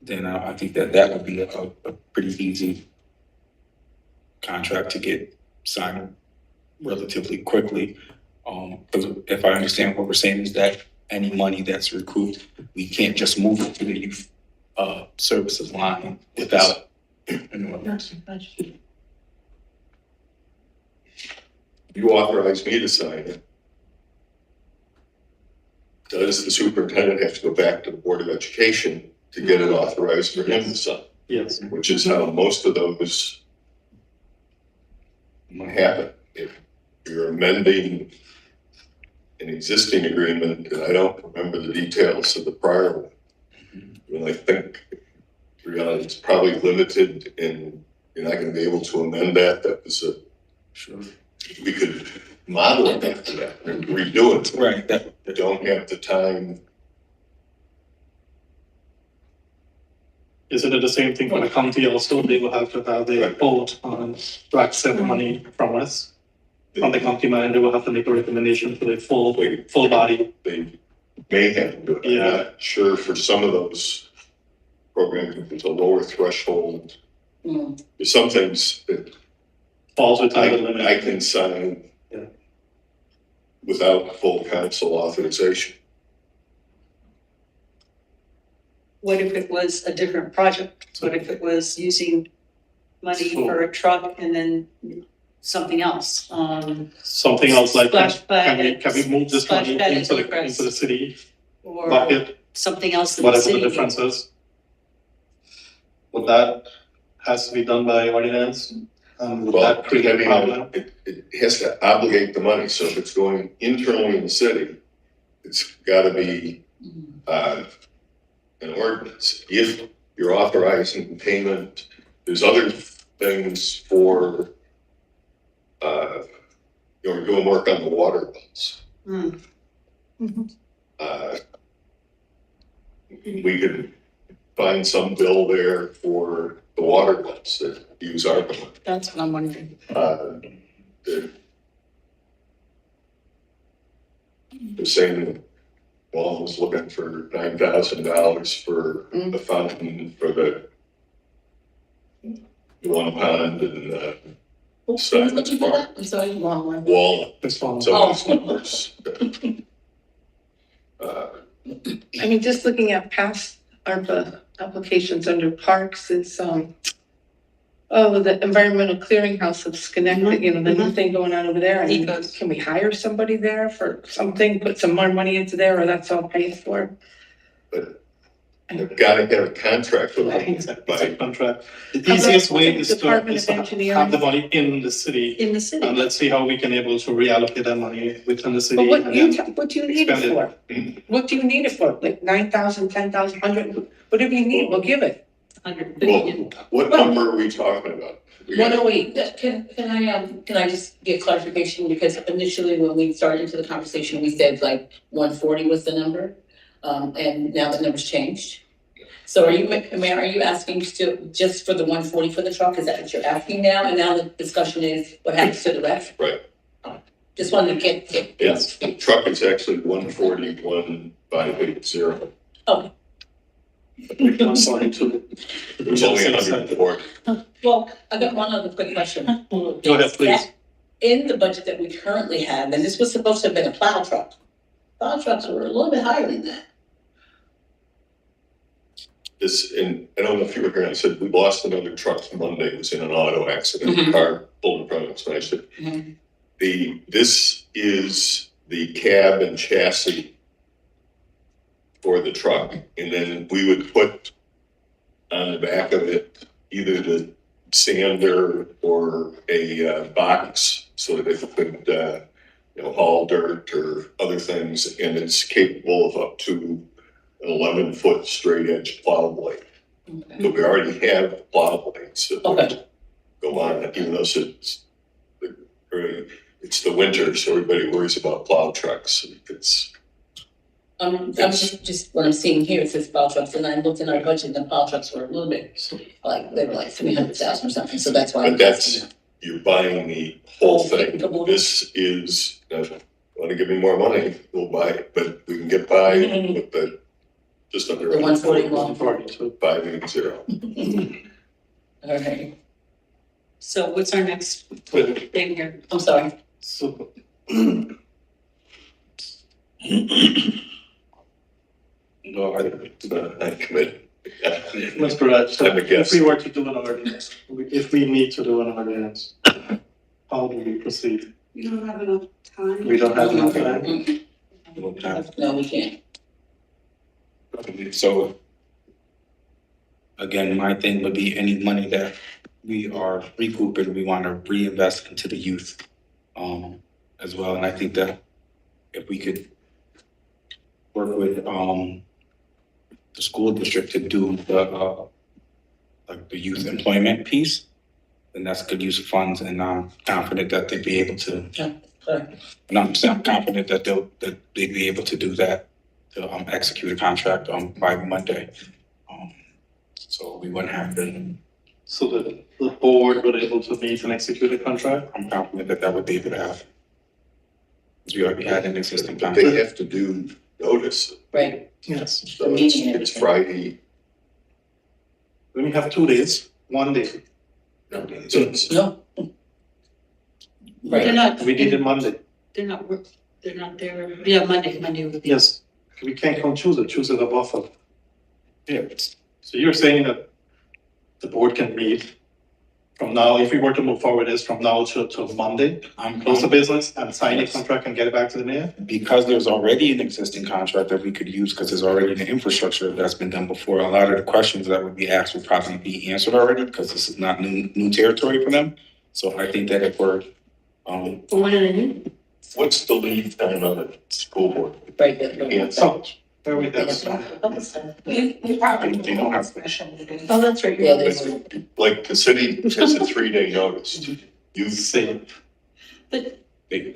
H: then I think that would be a pretty easy contract to get signed relatively quickly. Because if I understand what we're saying is that any money that's recouped, we can't just move it to the youth services line without an ordinance.
E: You authorize me to sign it. Does the superintendent have to go back to the Board of Education to get it authorized for him to sign?
D: Yes.
E: Which is how most of those happen. If you're amending an existing agreement, and I don't remember the details of the prior one. Well, I think, to be honest, it's probably limited and you're not gonna be able to amend that. That was
H: Sure.
E: we could model it after that and redo it.
H: Right, that,
E: We don't have the time.
D: Isn't it the same thing for the county also? They will have to have their vote on track seven money from us. From the county man, they will have to make a recommendation for the full body.
E: They may have to do it. I'm
D: Yeah.
E: not sure for some of those programs, if it's a lower threshold.
A: Mm.
E: There's some things that
D: Falls within the limit.
E: I can sign
D: Yeah.
E: without full council authorization.
G: What if it was a different project? What if it was using money for a truck and then something else,
D: Something else like,
G: Splash
D: can we move this
G: splash
D: money
G: pad
D: into the,
G: enterprise.
D: into the city
G: or
D: bucket,
G: something else that the
D: whatever
G: city
D: the difference is? Would that has to be done by ordinance? Would
E: Well,
D: that create a
E: depending
D: problem?
E: on, it has to obligate the money, so if it's going internally in the city, it's gotta be, an ordinance. If you're authorizing payment, there's other things for, you're doing work on the water bills.
G: Mm.
E: We could find some bill there for the water bills that use our money.
G: That's what I'm wondering.
E: The same, well, I was looking for $9,000 for the fountain for the one pond and Simon's Park.
A: I'm sorry, wrong one.
E: Wall,
D: This one.
E: some of these numbers.
J: I mean, just looking at past ARPA applications under parks, it's, the environmental clearinghouse of Schenectady, you know, the new thing going on over there. I mean,
G: Ecos.
J: can we hire somebody there for something, put some more money into there, or that's all paid for?
E: But they've gotta have a contract with
D: It's
E: them
D: a
E: by,
D: contract. The easiest way is
J: Department
D: is
J: of
D: to
J: Engineering.
D: have the money in the city.
G: In the city.
D: And let's see how we can able to reallocate that money within the city.
J: But what
D: and
J: you,
D: then
J: what do you need it
D: expand
J: for? What do you need it for? Like 9,000, 10,000, 100, whatever you need, we'll give it.
G: 150.
E: what number are we talking about? We got-
J: 108.
A: Can I just get clarification, because initially when we started into the conversation, we said like 140 was the number, and now the number's changed. So are you, Mayor, are you asking still just for the 140 for the truck, is that what you're asking now, and now the discussion is what happens to the rest?
E: Right.
A: Just wanted to get.
E: Yes, the truck is actually 141,580.
A: Oh,
D: I'm sorry to.
E: There's only 140.
A: well, I got one other quick question.
D: Go ahead, please.
A: In the budget that we currently have, and this was supposed to have been a plow truck, plow trucks were a little bit higher than that.
E: This, and I don't know if you were here, I said, we lost another truck Monday, it was in an auto accident, the car pulled in front of us, and I said,
A: Mhm.
E: this is the cab and chassis for the truck, and then we would put on the back of it either the sander or a box so that it could, haul dirt or other things, and it's capable of up to an 11-foot straight edge plow blade.
A: Okay.
E: But we already have plow blades that
A: Okay.
E: would go on it, even though it's the winter, so everybody worries about plow trucks. It's,
A: I'm just, what I'm seeing here, it says plow trucks, and I looked in our budget, and the plow trucks were a little bit, like, they were like 300,000 or something, so that's why.
E: but that's, you're buying the whole thing.
A: Capable.
E: This is, want to give me more money, we'll buy it, but we can get by with the, just under.
A: The 140.
E: 580.
A: Okay,
G: So what's our next thing here?
A: I'm sorry.
D: So.
E: No, I commit.
D: Mr. Raj, so
E: I'm a
D: if
E: guest.
D: we were to do an ordinance, if we need to do an ordinance, how do we proceed?
I: You don't have enough time.
D: We don't have enough time.
A: No, we can't.
H: So again, my thing would be any money that we are recouping, we want to reinvest into the youth as well. And I think that if we could work with the school district to do the like the youth employment piece, then that's good use of funds, and I'm confident that they'd be able to.
A: Sorry.
H: And I'm confident that they'd be able to do that, to execute a contract by Monday. So we wouldn't have to.
D: So that the board would able to meet and execute a contract?
H: I'm confident that that would be able to happen. Because we already had an existing
E: But they
H: contract.
E: have to do notice,
A: Right,
D: Yes.
E: so it's Friday.
D: Then we have 2 days, 1 day.
E: No, it's-
A: no.
G: They're
A: Right,
G: not,
D: We did it Monday.
G: they're not there, yeah, Monday would be.
D: Yes. We can't come Tuesday. Tuesday is a buffer.
H: Yeah, it's-
D: So you're saying that the board can meet from now, if we were to move forward, is from now to Monday, close the business and sign a
H: Yes.
D: contract and get it back to the mayor?
H: Because there's already an existing contract that we could use, because there's already an infrastructure that's been done before, a lot of the questions that would be asked would probably be answered already, because this is not new territory for them. So I think that if we're,
G: What do they need?
E: What's the lead time on a school board?
A: Right there.
E: Yeah,
D: So, there we go.
B: We probably
H: They don't have-
B: special meeting.
G: Oh, that's right.
A: Yeah,
G: you're
A: they
G: right.
E: like the city has a 3-day notice. You
D: See,
G: But
H: they,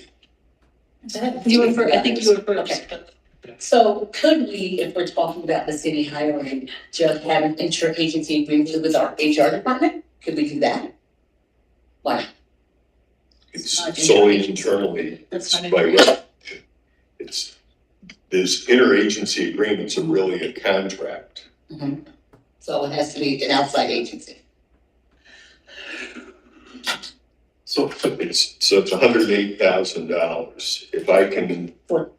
G: you were first, I think you were first.
A: Okay.
G: but-
A: So could we, if we're talking about the city hiring, just have an interagency agreement with our HR department? Could we do that? Why?
E: It's solely internally,
G: That's
E: it's
G: not
E: by right. It's, there's interagency agreements are really a contract.
A: So it has to be an outside agency.
D: so,
E: It's $108,000.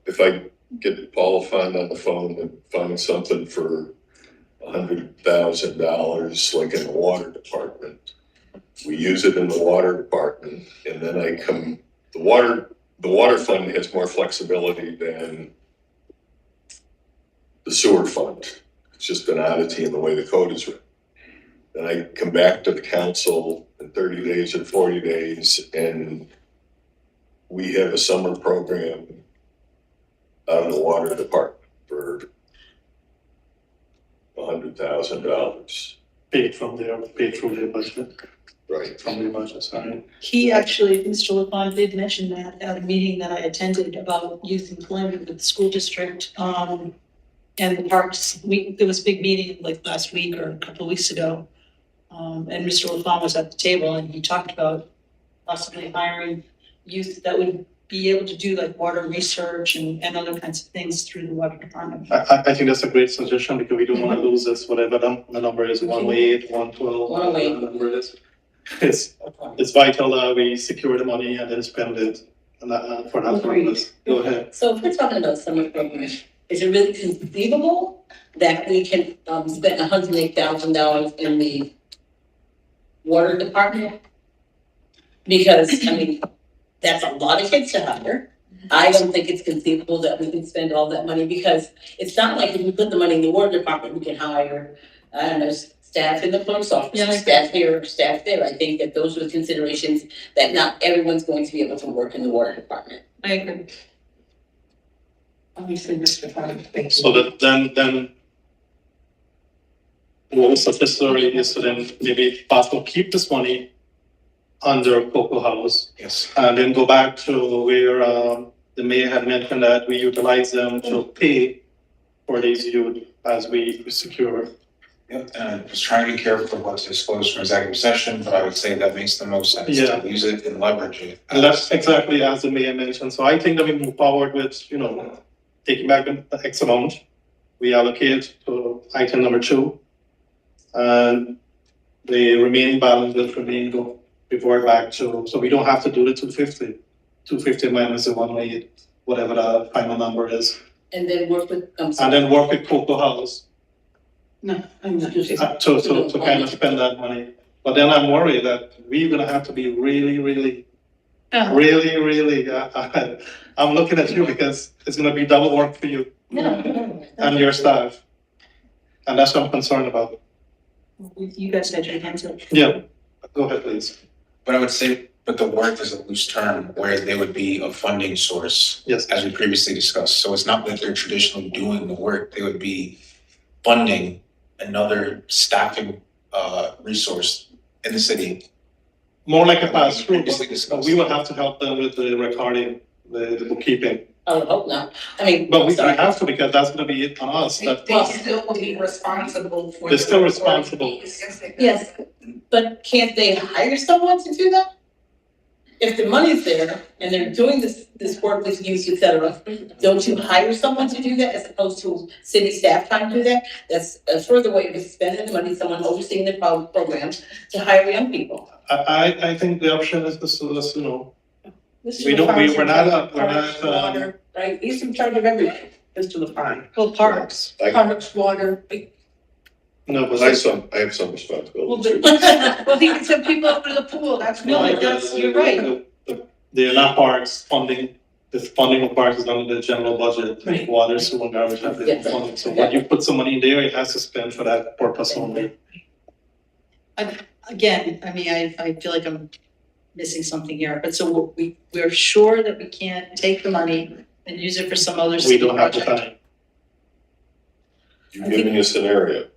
E: If I get Paula Fund on the phone and find something for $100,000, like in the water department, we use it in the water department, and then the water fund has more flexibility than the sewer fund. It's just an oddity in the way the code is written. Then I come back to the council in 30 days or 40 days, and we have a summer program out of the water department for $100,000.
D: paid from their budget,
E: Right.
D: from their budget, sorry.
G: He actually, Mr. LaFawn did mention that at a meeting that I attended about youth employment with the school district, and the parks. There was a big meeting like last week or a couple of weeks ago. And Mr. LaFawn was at the table and he talked about possibly hiring youth that would be able to do like water research and other kinds of things through the water department.
D: I think that's a great suggestion, because we don't wanna lose this, whatever the number is, 108, 112, whatever the number is. It's vital that we secure the money and then spend it for that purpose. Go ahead.
A: So if we're talking about summer program, is it really conceivable that we can, spend $108,000 in the water department? Because, I mean, that's a lot of kids to hire. I don't think it's conceivable that we can spend all that money, because it's not like if we put the money in the water department, we can hire, I don't know, staff in the clerk's
G: Yeah, I
A: office,
G: agree.
A: staff here, staff there. I think that those are the considerations, that not everyone's going to be able to work in the water department.
G: I agree.
B: Obviously, Mr. Fund, thank you.
D: So that then what was suggested is to then maybe possible keep this money under Cocoa House,
H: yes.
D: and then go back to where the mayor had mentioned that we utilize them to pay for these youth as we secure.
K: Yep, and I was trying to be careful of what's disclosed from executive session, but I would say that makes the most sense
D: Yeah.
K: to use it and leverage it.
D: And that's exactly as the mayor mentioned. So I think that we move forward with, taking back the X amount. We allocate to item number 2. And the remaining balance will remain revert back to, so we don't have to do the 250. 250 minus the 108, whatever the final number is.
A: And then work with,
D: And then work with Cocoa House
G: No, I'm not.
D: to kind of spend that money. But then I'm worried that we're gonna have to be really, I'm looking at you, because it's gonna be double work for you and your staff. And that's what I'm concerned about.
G: You guys had your hands up.
D: Yeah, go ahead, please.
K: But I would say, but the work is a loose term, where they would be a funding source,
D: Yes.
K: as we previously discussed. So it's not that they're traditionally doing the work, they would be funding another staffing resource in the city.
D: More like a pass-through,
K: Previously
D: but
K: discussed.
D: we will have to help them with the recording, the bookkeeping.
A: I would hope not. I mean.
D: But we
A: sorry.
D: have to, because that's gonna be on us.
B: They still will be responsible for.
D: They're still
B: the
D: responsible.
B: work.
A: Yes, but can't they hire someone to do that? If the money's there and they're doing this work with youth, et cetera, don't you hire someone to do that as opposed to city staff trying to do that? That's a further way of spending the money, someone overseeing the program to hire young people.
D: I think the option is to, we're not,
B: Water, right, he's in charge of everything, Mr. LaFawn.
G: Well, parks.
B: Parks, water,
D: No, but
E: I have some responsibility. too.
G: Well, he can send people up to the pool, that's, no, that's, you're right.
D: They're not parks funding, the funding of parks is under the general budget.
G: Right.
D: Water, sewer, and garbage have their
A: Yes.
D: funding, so when you put some money in there, it has to spend for that purpose only.
G: Again, I mean, I feel like I'm missing something here, but so we're sure that we can't take the money and use it for some other
D: We
G: city
D: don't have the
G: project?
D: time.
E: You give me a scenario.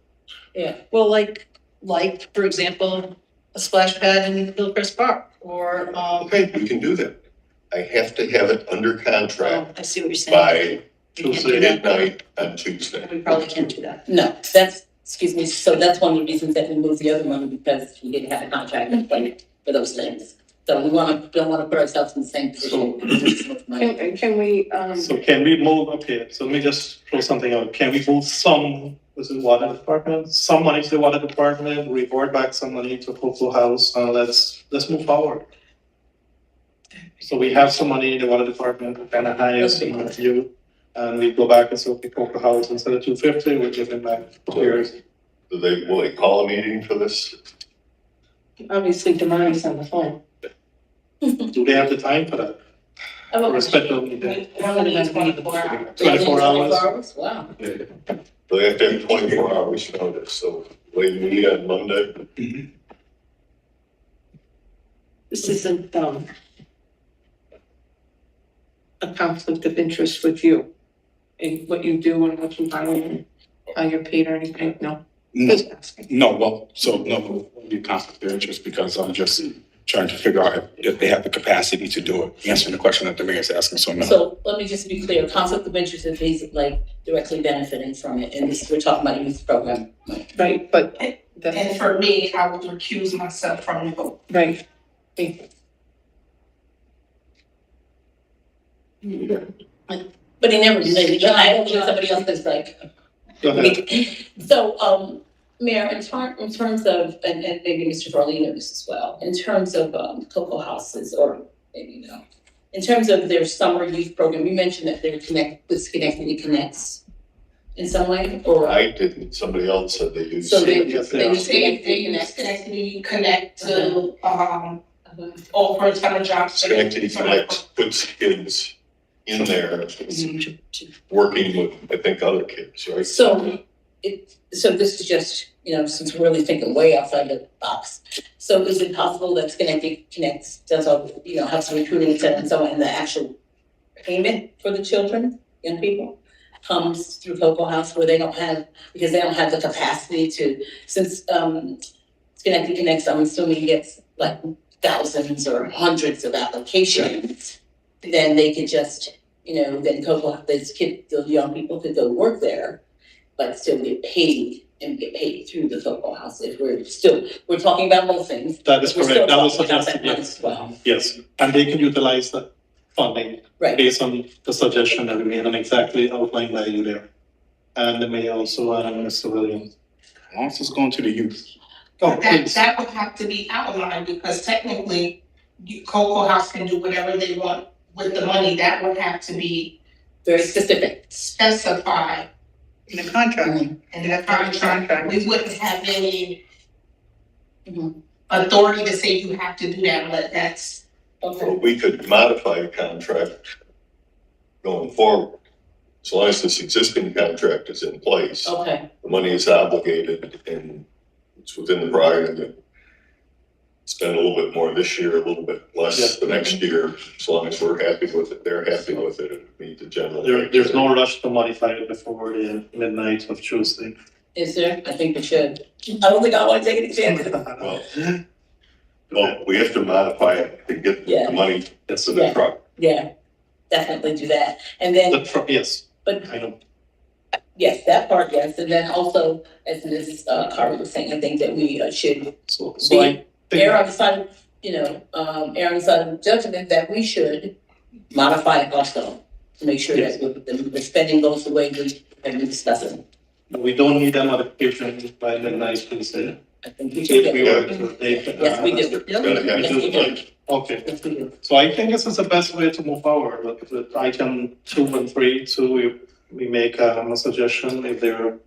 G: Well, like, for example, a splash pad in Hillcrest Park, or,
E: Okay, we can do that. I have to have it under contract
G: I see what you're saying.
E: by
G: We can't do that.
E: midnight on Tuesday.
G: We probably can't do that.
A: No, that's, excuse me, so that's one of the reasons that we moved the other money, because we didn't have a contract in place for those things. So we don't wanna put ourselves in the same position.
J: Can we,
D: So can we move, okay, so let me just throw something out, can we move some, was it water department? Some money to the water department, revert back some money to Cocoa House, let's move forward. So we have some money in the water department, we kind of hire some of you, and we go back and say, okay, Cocoa House, instead of 250, we're giving back here.
E: Will they call a meeting for this?
J: obviously Demari's on the phone.
D: Do they have the time for that? For a special meeting? 24 hours?
A: Wow.
E: They have to have 24 hours notice, so we meet on Monday.
J: This isn't, a conflict of interest with you in what you do and what you hire and how you're paid or anything, no?
H: No,
J: Just asking.
H: no, well, so no, it won't be conflict of interest because I'm just trying to figure out if they have the capacity to do it, answering the question that the mayor's asking, so no.
A: So let me just be clear, conflict of interest is basically like directly benefiting from it, and this, we're talking about youth program.
J: Right, but
B: And for me, I would recuse myself from the vote.
J: right.
A: But he never did, I don't think somebody else is like.
D: Go ahead.
A: So, Mayor, in terms of, and maybe Mr. Farley knows as well, in terms of, Cocoa Houses, or maybe no. In terms of their summer youth program, you mentioned that they're with Schenectady Connects in some way, or?
E: I didn't, somebody else said they used.
A: So they
D: Yes,
A: they use
B: They
A: Schenectady
B: use
A: Connects.
B: Schenectady Connect to, offer ton of jobs.
E: Schenectady Connect puts kids in there, working with, I think, other kids, right?
A: So so this is just, since we're really thinking way outside the box. So is it possible that Schenectady Connects does all, have some recruiting, et cetera, and so on, and the actual payment for the children, young people, comes through Cocoa House where they don't have the capacity to, since, Schenectady Connects, I'm assuming gets like thousands or hundreds of applications, then they could just, then Cocoa, those young people could go work there, but still get paid and get paid through the Cocoa House. If we're talking about both things.
D: That is
A: We're still
D: correct, that was
A: talking about
D: suggested,
A: that money
D: yes.
A: as well.
D: Yes, and they can utilize the funding
A: Right,
D: based on the suggestion that we made and exactly outlined by you there. And the mayor also, Mr. Williams.
H: As long as it's going to the youth.
D: Oh,
B: That,
D: please.
B: that would have to be outlined, because technically, Cocoa House can do whatever they want with the money. That would have to be
A: very specific.
B: specified
G: In the contract.
B: in the contract. We wouldn't have any
A: Mhm.
B: authority to say you have to do that, but that's,
A: Okay,
E: Well, we could modify a contract going forward. As long as this existing contract is in place,
A: okay,
E: the money is obligated and it's within the prerogative to spend a little bit more this year, a little bit less the next year, as long as we're happy with it, they're happy with it, it meet the general.
D: There's no rush to modify it before the midnight of Tuesday.
A: is there? I think we should. I don't think I wanna take any chances.
E: Well, we have to modify it to get
A: Yeah.
E: the money
D: Yes,
E: to the truck.
A: Yeah, definitely do that. And then,
D: yes,
A: but
D: I know.
A: yes, that part, yes, and then also, as Ms. Carter was saying, I think that we should
D: So I think.
A: err on the side of, err on the side of judgment that we should modify it also to make sure that the spending goes the way we have been discussing.
D: We don't need that modification by midnight Tuesday.
A: I think we should
D: If we
A: get
D: were
A: it.
D: to take.
A: Yes, we do.
E: It's gonna have
A: Yes,
E: to
A: we
E: be
A: do.
E: done.
D: Okay,
A: Yes, we do.
D: so I think this is the best way to move forward, with item 2 and 3, we make a suggestion if there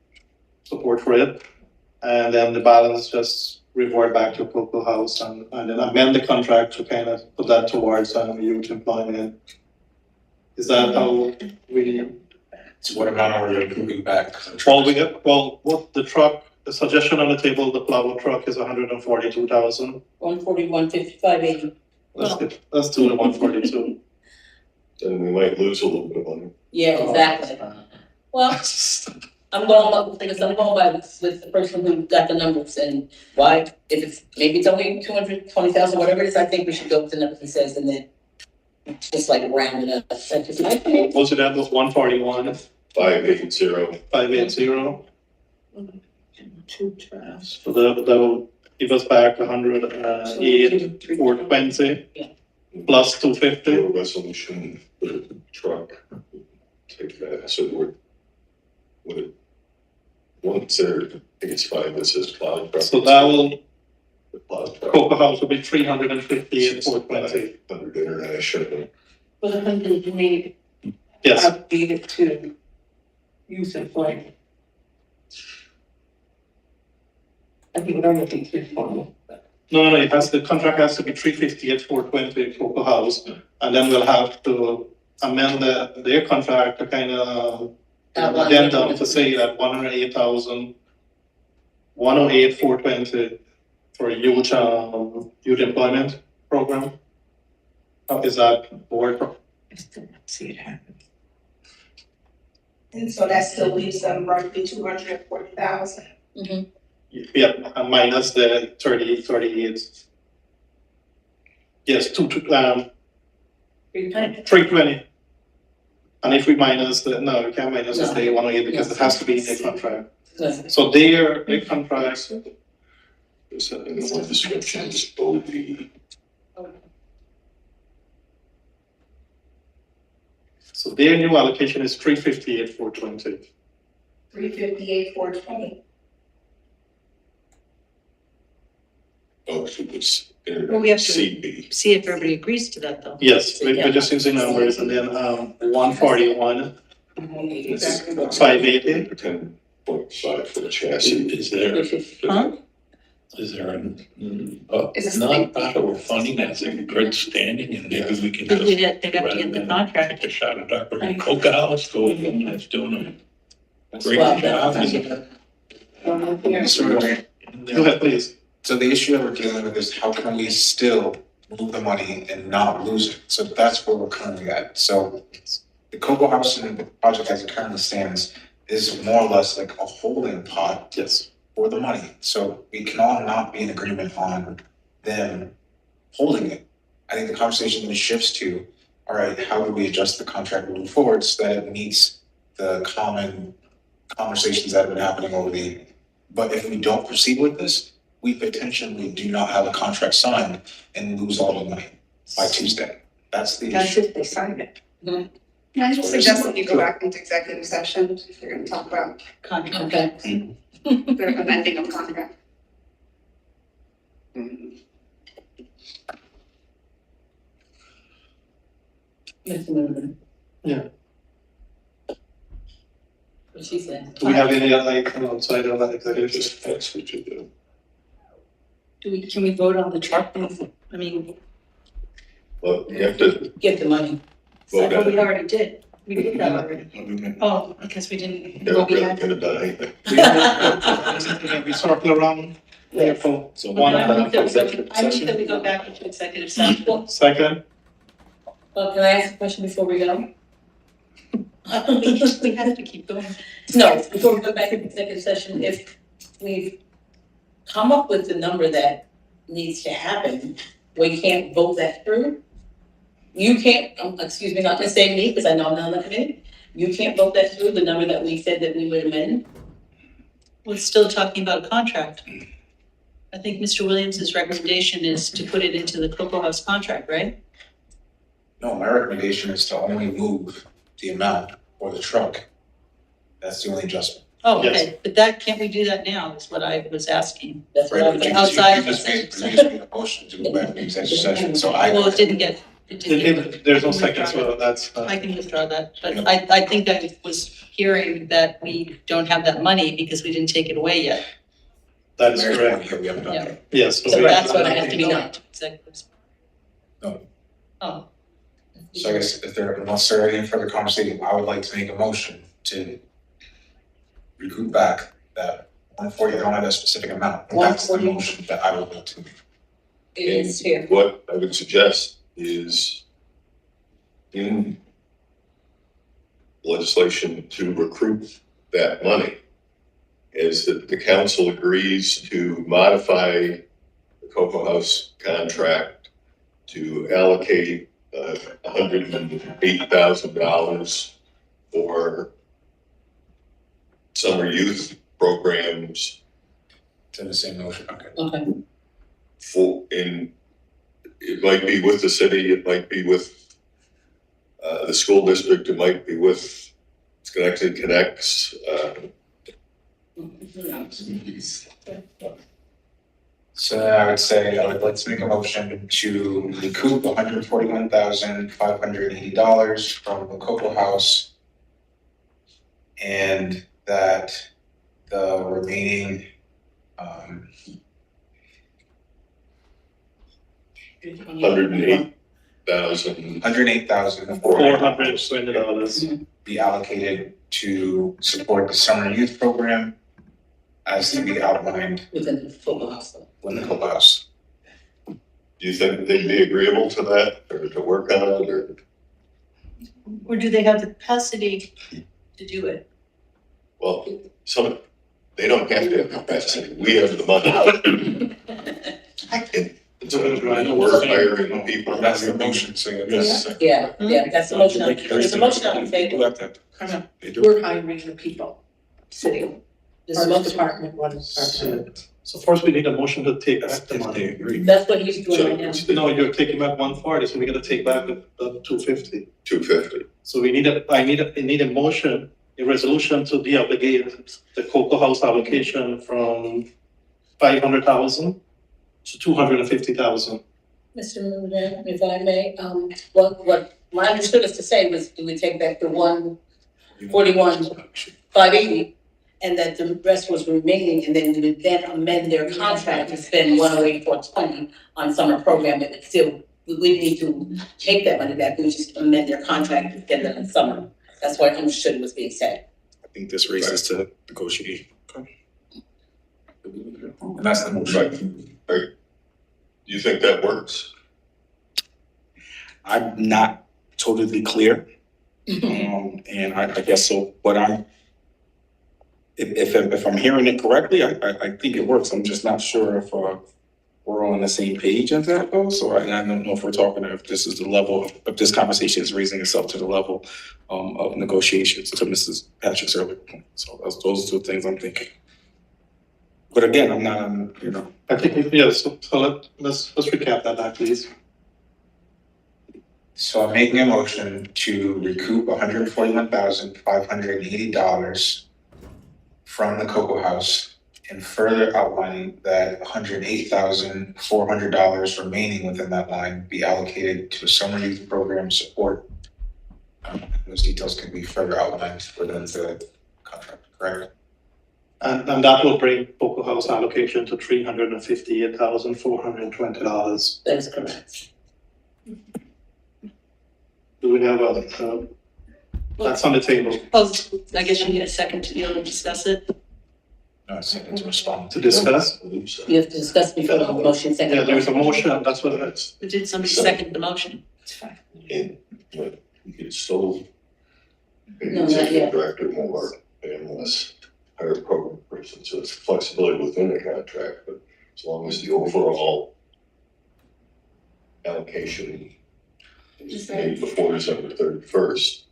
D: support for it. And then the balance just revert back to Cocoa House and then amend the contract to kind of put that towards youth employment. Is that how we,
K: So what amount are we moving back?
D: what the truck, the suggestion on the table, the plow truck is 142,000.
A: 141,580.
D: Let's do the 142.
E: Then we might lose a little bit of money.
A: Yeah, exactly. Well, I'm going up, because I'm going by with the person who got the numbers and why, if it's, maybe it's only 220,000, whatever it is, I think we should go with the number he says and then just like round it up. That's just my opinion.
D: Most of that was 141,
E: 580.
D: 580.
J: Two drafts.
D: So that will give us back 108, 420 plus 250.
E: Do a resolution for the truck. Take that, so once there, I think it's fine, this is plow truck.
D: So that will,
E: The plow truck.
D: Cocoa House will be 358, 420.
E: 500 international.
J: For the 100, you mean
D: Yes,
J: updated to youth employment? I think it only be 340.
D: no, it has, the contract has to be 358, 420 Cocoa House. And then we'll have to amend their contract to kind of addendum to say that 108,000, 108, 420 for youth employment program. How is that board?
J: I still don't see it happen.
B: And so that still leaves them roughly 240,000.
D: Yeah, and minus the 38. Yes, 320. And if we minus no, we can't minus the 108 because it has to be in the contract. So their contract.
E: There's a description, is OB.
D: So their new allocation is 358, 420.
B: 358, 420.
E: Oh, so it's
G: Well, we have to-
E: CB.
G: See if everybody agrees to that though.
D: Yes, we're just using numbers and then 141, 580.
E: 10.5 for the chassis.
L: Is there,
G: Huh?
L: is there
I: Is this
L: non-profit we're funding that's in good standing and maybe we can
G: Because
L: just.
G: they got to get the contract.
L: Take a shot at Dr. Coca House, go with them, that's doing a great
A: Well,
L: job.
D: Go ahead, please.
H: So the issue that we're dealing with is how can we still move the money and not lose it? So that's where we're currently at. So the Cocoa House and the project as it currently stands is more or less like a holding pot
D: Yes.
H: for the money. So we can all not be in agreement on them holding it. I think the conversation then shifts to, all right, how do we adjust the contract moving forward so that it meets the common conversations that have been happening over the, but if we don't proceed with this, we potentially do not have a contract signed and lose all the money by Tuesday. That's the
J: That's
H: issue.
J: if they sign it.
I: Can I just suggest that you go back into executive session if you're gonna talk about
A: Contract, okay.
I: the amending of contract?
A: Yes, ma'am.
D: Yeah.
A: What she said.
D: Do we have any other outside of that executive?
E: Just that's what you do.
G: Can we vote on the truck? I mean,
E: Well, you have to
A: Get the money.
E: vote on
G: we
E: it.
G: already did. We did that already. Oh, because we didn't.
E: They're
G: vote
E: really
G: yet.
E: gonna done anything.
D: We circle around there for
L: So
D: one
G: I move that we go-
D: executive
G: I move
D: session.
G: that we go back into executive session.
D: Second,
A: Well, can I ask a question before we go?
G: We have to keep going.
A: No, before we go back into executive session, if we've come up with the number that needs to happen, we can't vote that through? You can't, excuse me, not gonna say me, because I know I'm not on the committee. You can't vote that through, the number that we said that we would amend?
G: We're still talking about a contract. I think Mr. Williams's recommendation is to put it into the Cocoa House contract, right?
H: No, my recommendation is to only move the amount for the truck. That's the only adjustment.
G: Oh,
D: Yes.
G: okay, but that, can't we do that now, is what I was asking.
A: That's what
H: Right,
A: I'm
H: but you
A: thinking.
G: Outside
H: you
G: of
H: just made,
G: executive
H: you just made a motion to go back to executive session, so
G: Well, it didn't get,
D: there's no second, so that's.
G: I can withdraw that, but I think I was hearing that we don't have that money because we didn't take it away yet.
D: That is
K: Mayor's
D: correct.
K: point, yeah, we haven't done
G: Yeah.
K: that.
D: Yes.
A: So that's what I have to be done.
K: No.
G: Oh.
K: So I guess if there, unless there are any further conversation, I would like to make a motion to recoup back that 140, I don't have a specific amount. That's the
A: 140.
K: motion that I would like to make.
A: It is here.
E: What I would suggest is in legislation to recruit that money is that the council agrees to modify the Cocoa House contract to allocate $108,000 for summer youth programs
K: It's in the same motion, okay.
A: Okay.
E: it might be with the city, it might be with the school district, it might be with Schenectady Connects,
K: So then I would say I would like to make a motion to recoup $141,580 from the Cocoa House. And that the remaining,
E: $108,000.
D: $420.
K: be allocated to support the summer youth program as to be outlined
A: Within the football house.
K: in the Cocoa House.
E: Do you think they'd be agreeable to that or to work on it or?
G: Or do they have the capacity to do it?
E: Well, they don't have to have capacity, we have the money. And so we're hiring the people.
K: That's the motion, so yes.
A: Yeah, that's the motion. There's a motion on the table.
J: We're hiring the people,
A: Sitting. There's a
J: our
A: motion.
J: department, one department.
D: So first we need a motion to take back the money.
A: That's what he's doing right now.
D: No, you're taking back 140, so we're gonna take back the 250.
E: 250.
D: So I need a motion, a resolution to deobligate the Cocoa House allocation from 500,000 to 250,000.
A: Mr. President, if I may, what I understood us to say was, do we take back the 141,580, and that the rest was remaining, and then we would then amend their contract to spend 108,420 on summer program, but it's still, we need to take that money back, we would just amend their contract to get them in summer. That's what I understood was being said.
H: I think this raises to negotiation.
K: And that's the motion.
E: Right. Do you think that works?
H: I'm not totally clear. And I guess so, but if I'm hearing it correctly, I think it works. I'm just not sure if we're on the same page as that though. So I don't know if we're talking, if this is the level, if this conversation is raising itself to the level of negotiations, to Mrs. Patrick's earlier point. So those are two things I'm thinking. But again, I'm not,
D: I think, yes, so let's recap that back, please.
K: So I'm making a motion to recoup $141,580 from the Cocoa House and further outlining that $108,400 remaining within that line be allocated to a summer youth program support. Those details can be further outlined within the contract, correct?
D: And that will bring Cocoa House allocation to $358,420.
A: That is correct.
D: Do we have that's on the table
G: Oh, I guess you need a second to be able to discuss it.
K: No, it's to respond.
D: to discuss?
A: You have to discuss before the motion second.
D: Yeah, there's a motion, that's what it's.
G: But did somebody second the motion?
A: It's fine.
E: And it's so.
A: No, not yet.
E: Director more and less higher program person, so it's flexibility within the contract, but as long as the overall allocation is made before December 31st.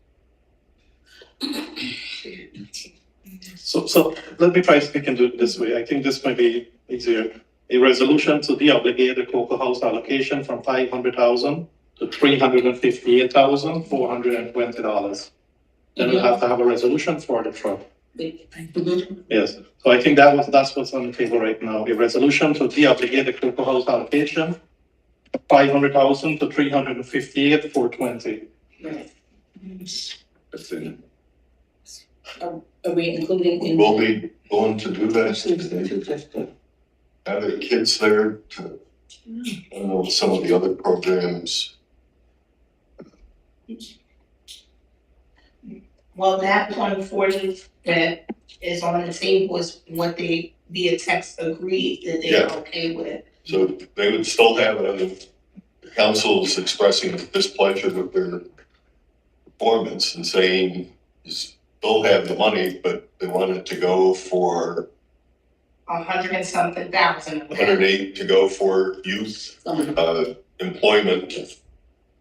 D: So let me try if we can do it this way. I think this might be easier. A resolution to deobligate the Cocoa House allocation from 500,000 to $358,420. Then we'll have to have a resolution for the truck. Yes, so I think that's what's on the table right now. A resolution to deobligate the Cocoa House allocation, 500,000 to $358,420.
A: Right.
H: that's it.
A: Are we including in?
E: Will be willing to do that? have their kids there to, I don't know, some of the other programs.
B: Well, that 140 that is on the table is what they via text agreed that they're
E: Yeah.
B: okay with.
E: So they would still have it, the council's expressing displeasure with their performance and saying, you still have the money, but they want it to go for
B: 100 and something thousand.
E: 108 to go for youth, employment.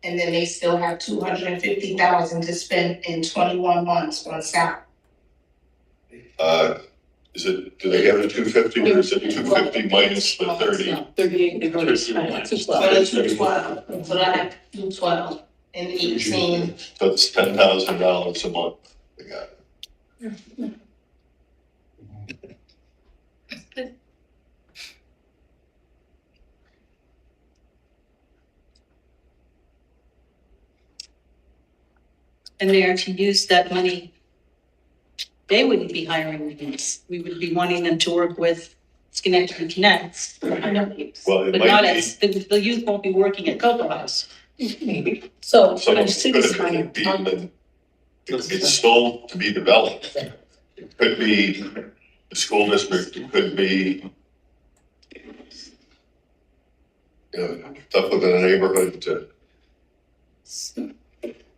B: And then they still have 250,000 to spend in 21 months on salary.
E: Do they have the 250 or is it 250 minus the 30?
G: 38 they've already spent.
B: So that's 212, so I have 212 and 18.
E: That's $10,000 a month they got.
G: And they are to use that money. They wouldn't be hiring the youths. We would be wanting them to work with Schenectady Connects. I know youths,
E: Well, it
G: but
E: might
G: not
E: be.
G: as, the youth won't be working at Cocoa House.
A: So,
E: Some
A: I
E: of
A: see
E: it
A: this
E: could
A: kind
E: be,
A: of,
E: it's still to be developed. It could be the school district, it could be, you know, stuff within a neighborhood to,
G: Mr.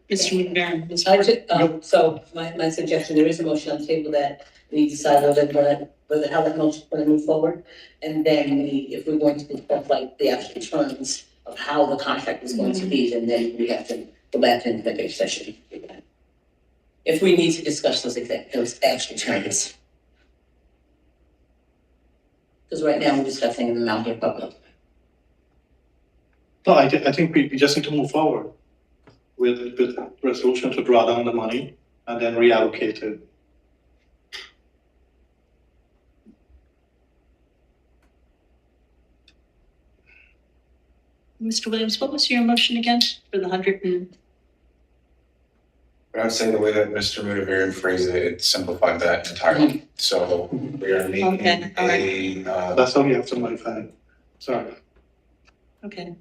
G: McBaron,
A: I took, so my suggestion, there is a motion on the table that we decide whether how that motion going to move forward. And then if we're going to discuss like the actual terms of how the contract is going to be, and then we have to go back to executive session. If we need to discuss those actual terms. Because right now we're discussing them out here public.
D: No, I think we just need to move forward with resolution to draw down the money and then reallocate it.
G: Mr. Williams, what was your motion again for the 100 and?
K: But I'd say the way that Mr. Mudaveri phrased it, it simplified that entirely. So we are making
G: Okay, all right.
D: That's how we have to modify it. Sorry.
G: Okay.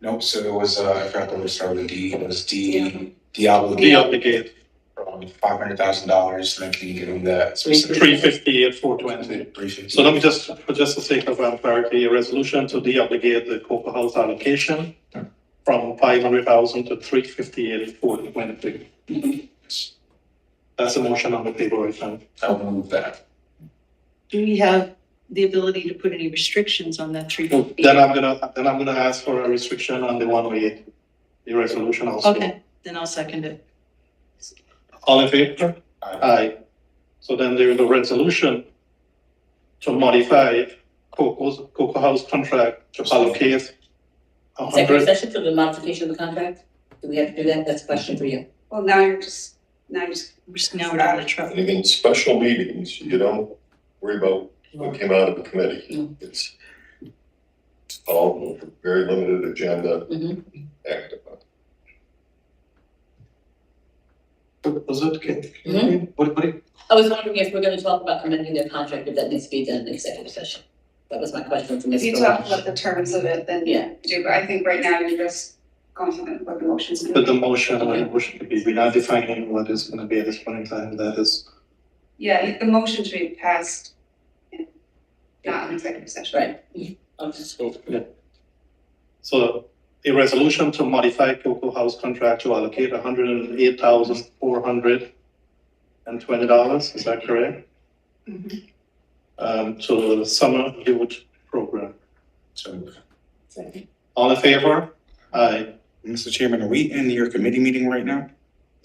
K: Nope, so it was, I forgot the word started with D, it was deobligate
D: Deobligate
K: from $500,000 to make you do that specific.
D: 358, 420.
K: 350.
D: So let me just, for just the sake of clarity, a resolution to deobligate the Cocoa House allocation from 500,000 to 358, 420. That's a motion on the table right now.
K: I'll move that.
G: Do we have the ability to put any restrictions on that 350?
D: Then I'm gonna ask for a restriction on the 108, the resolution also.
G: Okay, then I'll second it.
D: All in favor? Aye. So then there is a resolution to modify Cocoa House contract to allocate
A: Executive
D: 100.
A: session for the modification of the contract? Do we have to do that? That's a question for you.
I: Well, now you're just
G: Now we're down the truck.
E: and in special meetings, you don't worry about what came out of the committee. It's all very limited agenda, act upon.
D: Was it okay?
A: Mhm.
D: What,
A: I was wondering if we're gonna talk about amending their contract, if that needs to be done in executive session. That was my question for
I: if you
A: Mr.
I: talk about the terms of it, then
A: Yeah.
I: you do, but I think right now you're just going through what the motions.
D: but the motion could be, we're not defining what is gonna be at this point in time, that is.
I: Yeah, the motion should be passed in, not in executive session.
A: Right. I'm just,
D: So a resolution to modify Cocoa House contract to allocate $108,420, is that correct? To the summer youth program.
K: So,
D: All in favor? Aye.
H: Mr. Chairman, are we in your committee meeting right now?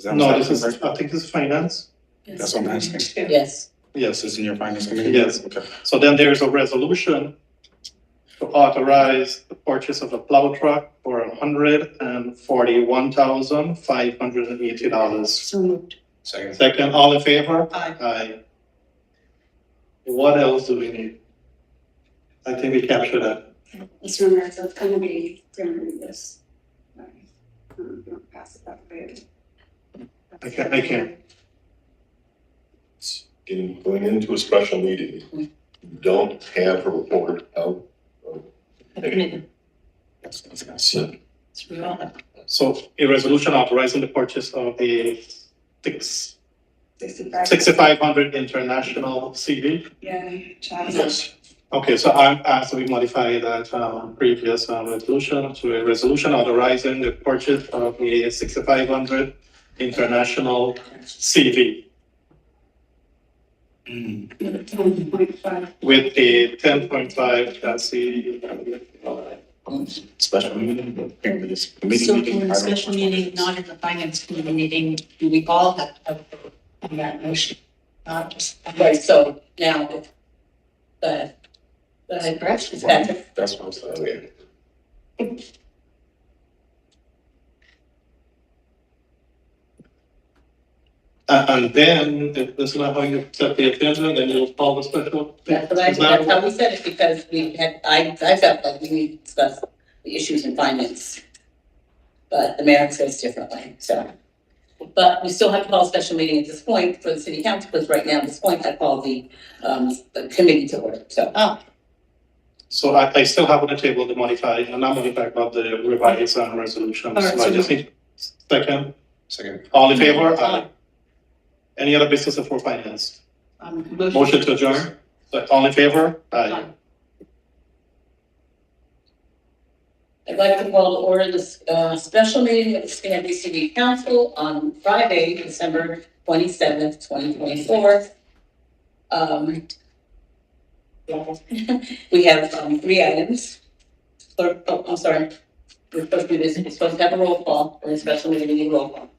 D: No, this is, I think this is finance.
H: That's what I'm asking.
A: yes.
D: Yes.
H: This is in your finance committee?
D: Yes.
H: Okay.
D: So then there's a resolution to authorize the purchase of a plow truck for $141,580.
G: So moved.
K: second.
D: Second, all in favor?
G: Aye.
D: Aye. What else do we need? I think we captured that.
I: Just remember, so it's gonna be this. Don't pass it that way.
D: I can't.
E: It's going into a special meeting. don't have a report out. So,
D: So a resolution authorizing the purchase of a 6500 international CD.
I: Yeah, Chad.
E: yes,
D: Okay, so I'm asked we modify that previous resolution to a resolution authorizing the purchase of a 6500 international CV with a 10.5 chassis.
H: Special meeting, committee
G: So
H: meeting.
G: in the special meeting, not in the finance committee meeting, do we all have to have a vote on that motion? Not just.
A: Right, so now, go ahead, Patrick.
H: That's what I'm saying.
D: And then, if this is not how you set the agenda, then you'll call the special.
A: That's how we said it, because I felt like we need to discuss the issues in finance. But the mayor says differently, so. But we still have to call a special meeting at this point for the city council, because right now at this point, I call the committee to order, so.
D: So I still have on the table the modified, not modified, but the revised resolution.
G: All right,
D: So I
G: so-
D: just need second.
K: Second.
D: All in favor? Aye. Any other business for finance? Motion to adjourn? All in favor? Aye.
A: I'd like to call to order this special meeting of the Schenectady City Council on Friday, December 27th, 2024. We have 3 items. I'm sorry. We're supposed to do this, we're supposed to have a roll call, or a special meeting, we need roll call.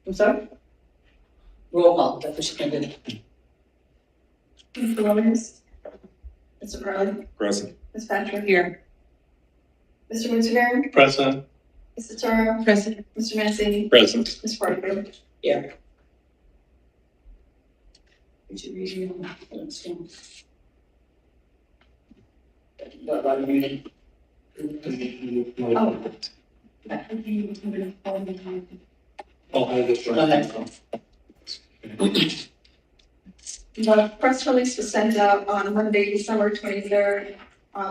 A: I'm sorry? Roll call, that's what she's gonna do.
I: Mr. Williams? Mr. Carlin?
H: Present.
I: Ms. Patrick?
G: Here.
I: Mr. Winterberry?
D: Present.
I: Mr. Toro?
G: President.
I: Mr. Mancini?
L: Present.
I: Ms. Parker?
A: Yeah. Did you read your What about the meeting? Oh.
D: I'll hold this
A: Go
D: right.
A: ahead.
I: The press release was sent out on Monday, December 23rd,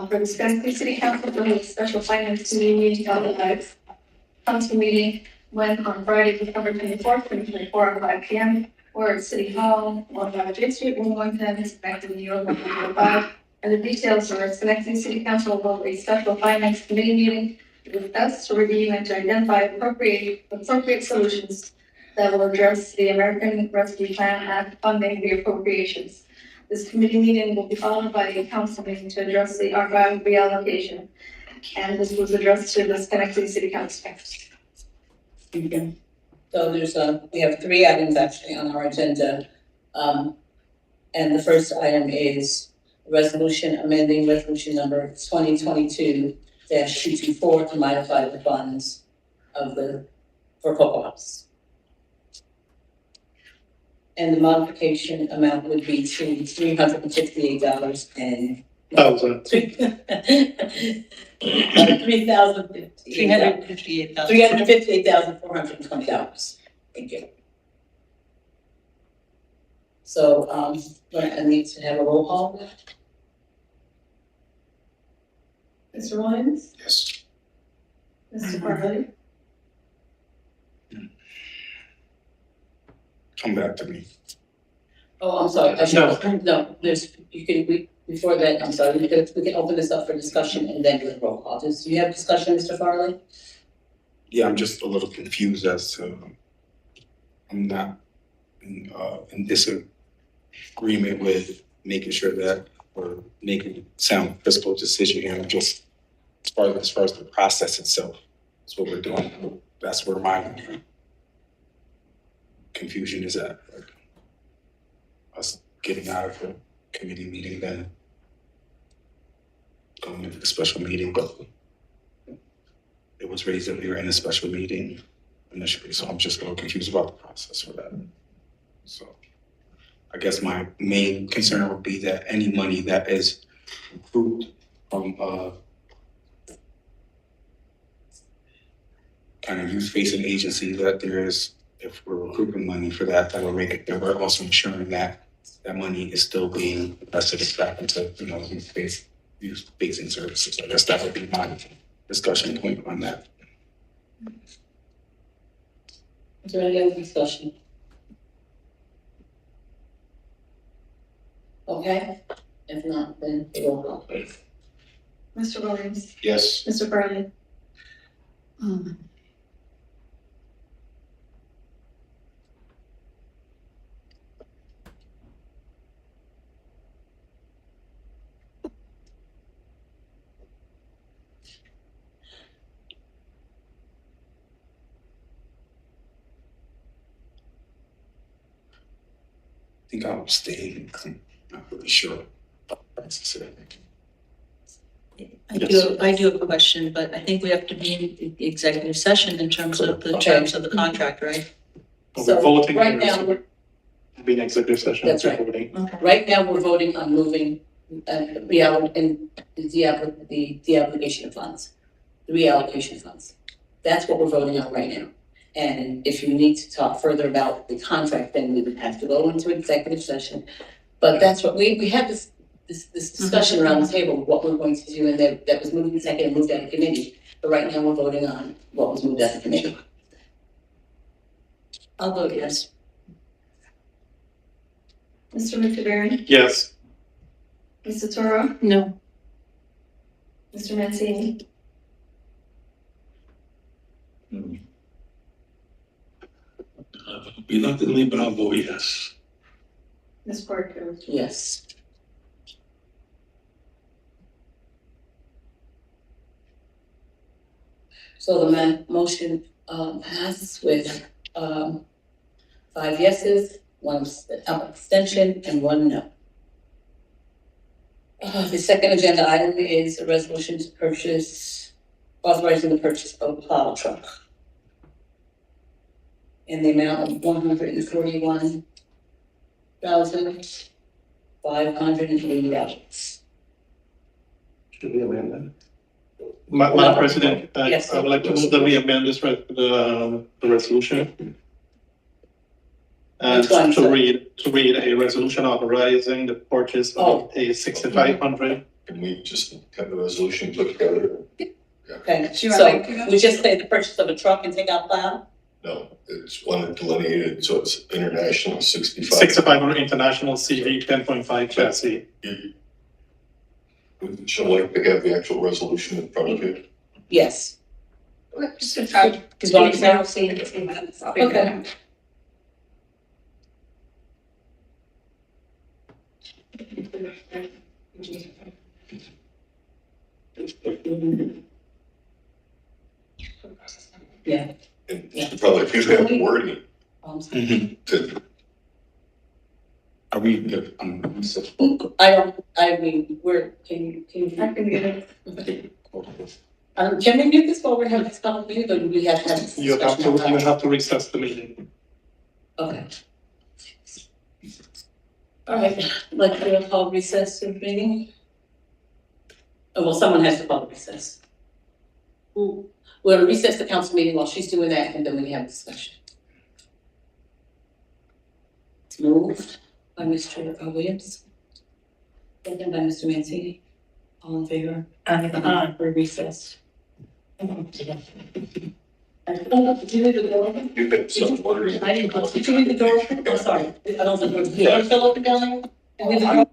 I: for the Schenectady City Council for the special finance committee meeting held at the council meeting went on Friday, December 24th, 2024 at 5 p.m. Or at City Hall, 105 J Street, room 110, Schenectady, New York, 105. And the details are Schenectady City Council will hold a special finance committee meeting to discuss, to review, and to identify appropriate solutions that will address the American Rescue Plan Act funding the appropriations. This committee meeting will be followed by a council meeting to address the archive reallocation. And this was addressed to the Schenectady City Council.
A: Okay. So there's we have 3 items actually on our agenda. And the first item is resolution amending resolution number 2022-224 to modify the funds for Cocoa House. And the modification amount would be to $358 and
D: Thousand.
G: $358,000.
A: $358,420. Thank you. So, I need to have a roll call.
I: Mr. Williams?
K: Yes.
I: Mr. Farley?
H: Come back to me.
A: Oh, I'm sorry, no, before that, I'm sorry, we can open this up for discussion and then do a roll call. Do you have discussion, Mr. Farley?
H: Yeah, I'm just a little confused as to, I'm not in disagreement with making sure that we're making sound fiscal decision here. I'm just, as far as the process itself, that's what we're doing. That's where my confusion is at. Like, us getting out of the committee meeting, then going into the special meeting, but it was raised that we were in a special meeting initially, so I'm just a little confused about the process for that. So I guess my main concern would be that any money that is approved from kind of youth-facing agency, that there is, if we're recruiting money for that, that will make it, that we're also ensuring that that money is still being invested back into, youth facing services. I guess that would be my discussion point on that.
A: Is there any other discussion? Okay, if not, then roll call please.
I: Mr. Williams,
K: Yes.
I: Mr. Burnley,
H: I think I'll stay. I'm not really sure.
G: I do have a question, but I think we have to be in the executive session in terms of the
A: Okay.
G: terms of the contract, right?
D: We're
A: So,
D: voting
A: right
D: here,
A: now,
D: so
A: we're-
D: Be an executive session.
A: That's right.
D: Voting.
G: Okay.
A: Right now, we're voting on moving, the application of funds, the reallocation of funds. That's what we're voting on right now. And if you need to talk further about the contract, then we would have to go into executive session. But that's what, we had this discussion around the table, of what we're going to do, and that was moved in second and moved out of committee. But right now, we're voting on what was moved out of committee.
G: I'll vote yes.
I: Mr. McFerrin,
D: Yes.
I: Mr. Toro,
G: No.
I: Mr. Mancini,
L: Reluctantly, but I'll vote yes.
I: Ms. Parker.
A: Yes. So the motion passes with 5 yeses, 1 abstention, and 1 no. The second agenda item is a resolution to authorizing the purchase of a plow truck in the amount of $141,580.
D: Should we amend that? Madam President,
A: Yes.
D: I would like to move that we amend the resolution. And
A: Which one, sir?
D: to read a resolution authorizing the purchase of a 6500.
E: Can we just have the resolution put together?
A: Okay,
I: Do you
A: so
I: want to-
A: we just say the purchase of a truck and take out plow?
E: No, it's one delineated, so it's international 65.
D: 6500 International CV 10.5 chassis.
E: Would you like to have the actual resolution in front of you?
A: Yes.
I: Just a touch.
A: Because what I'm saying,
I: Okay.
A: yeah.
E: And you should probably, if you have wording to,
H: Are we,
A: I mean, can
I: I can get it.
A: can we do this while we're having this public meeting, or do we have to have this
D: You
A: discussion?
D: have to recess the meeting.
A: Okay. All right, let's do a call recess to the meeting. Oh, well, someone has to call recess. We're gonna recess the council meeting while she's doing that, and then we have discussion. It's moved by Mr. Williams. Second by Mr. Mancini. All in favor? For recess. Did you leave the door open?
E: you've been some wording.
A: I didn't, did you leave the door open? I'm sorry, I don't think, did the door still open down there? And leave the door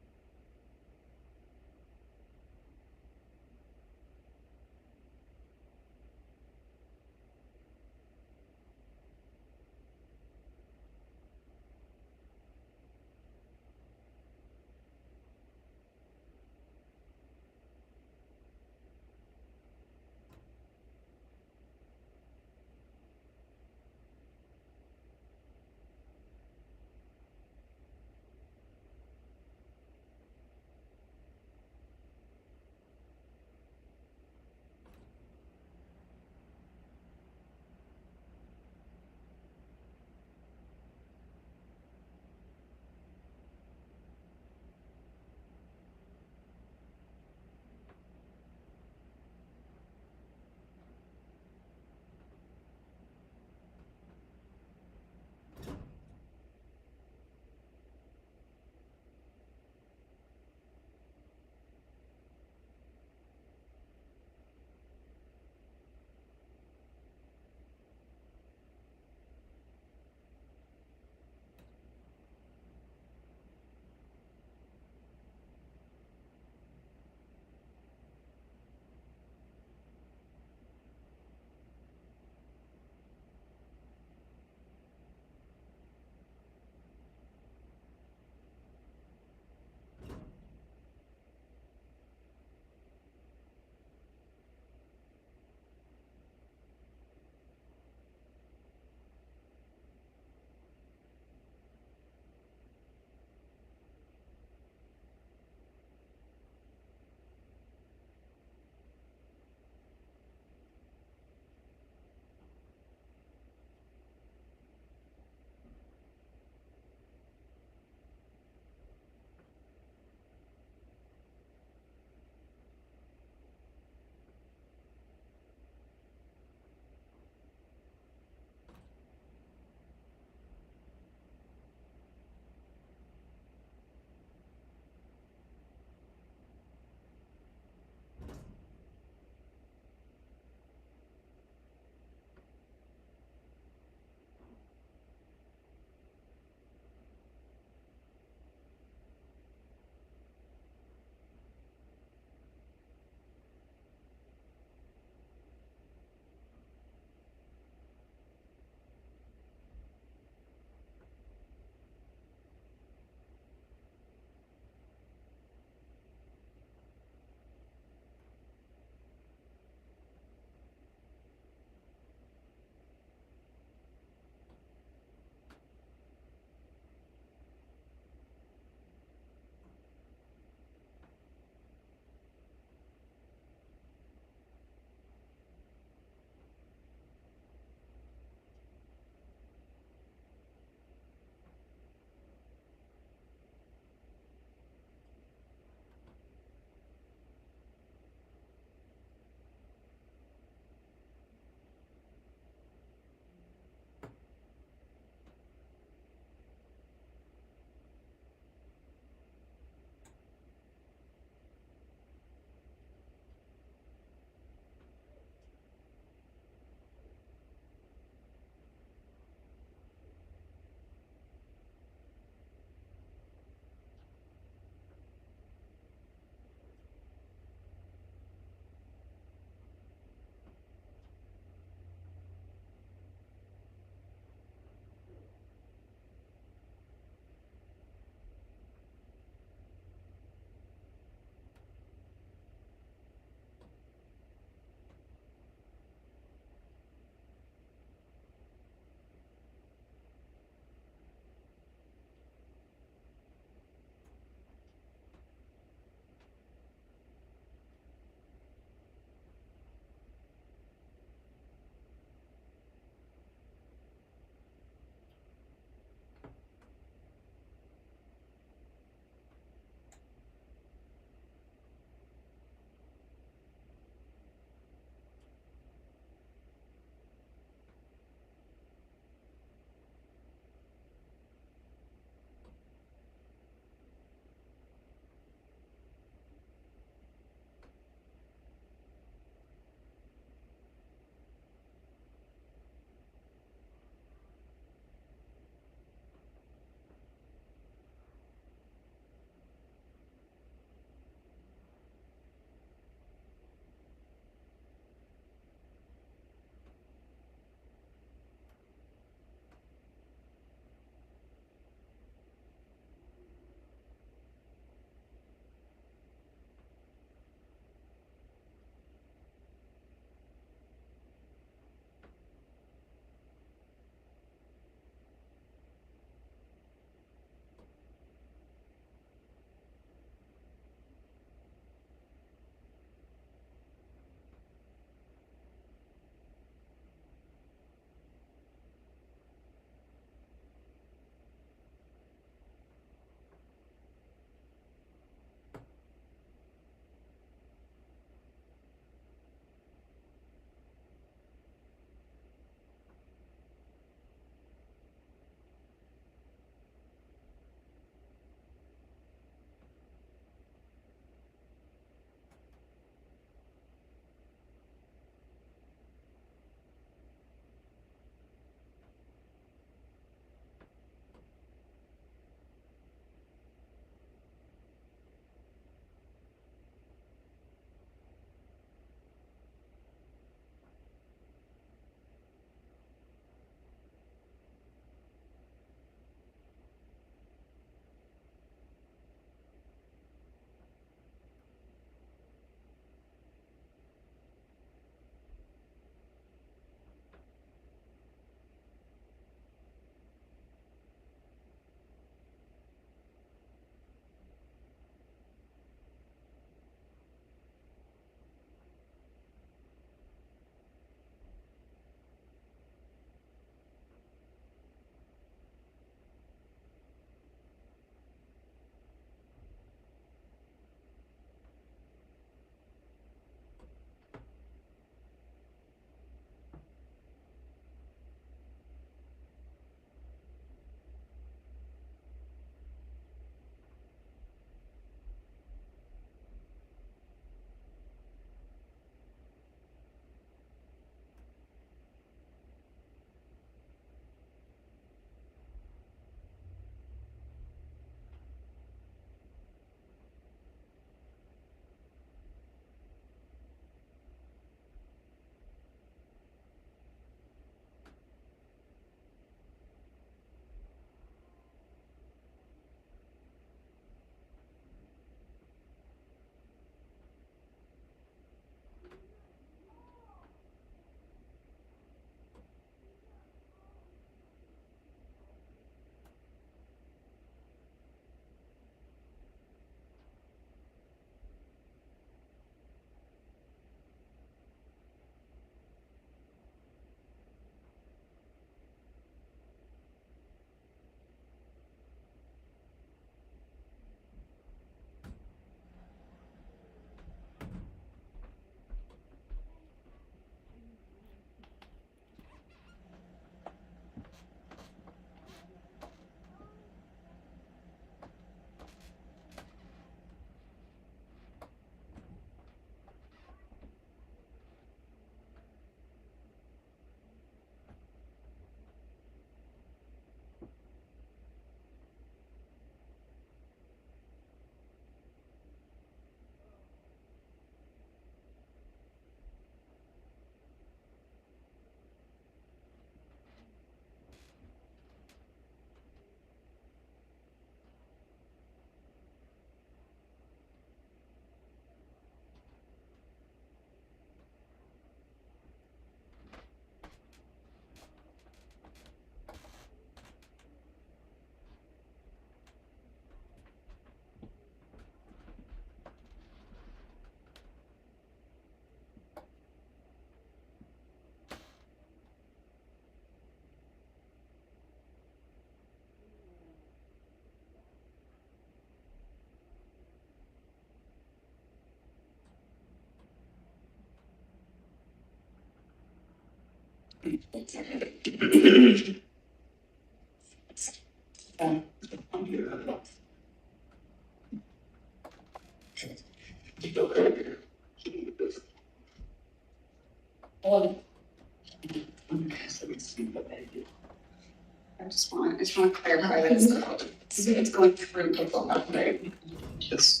I: I just want to clarify that it's going through local health, right?
D: Yes.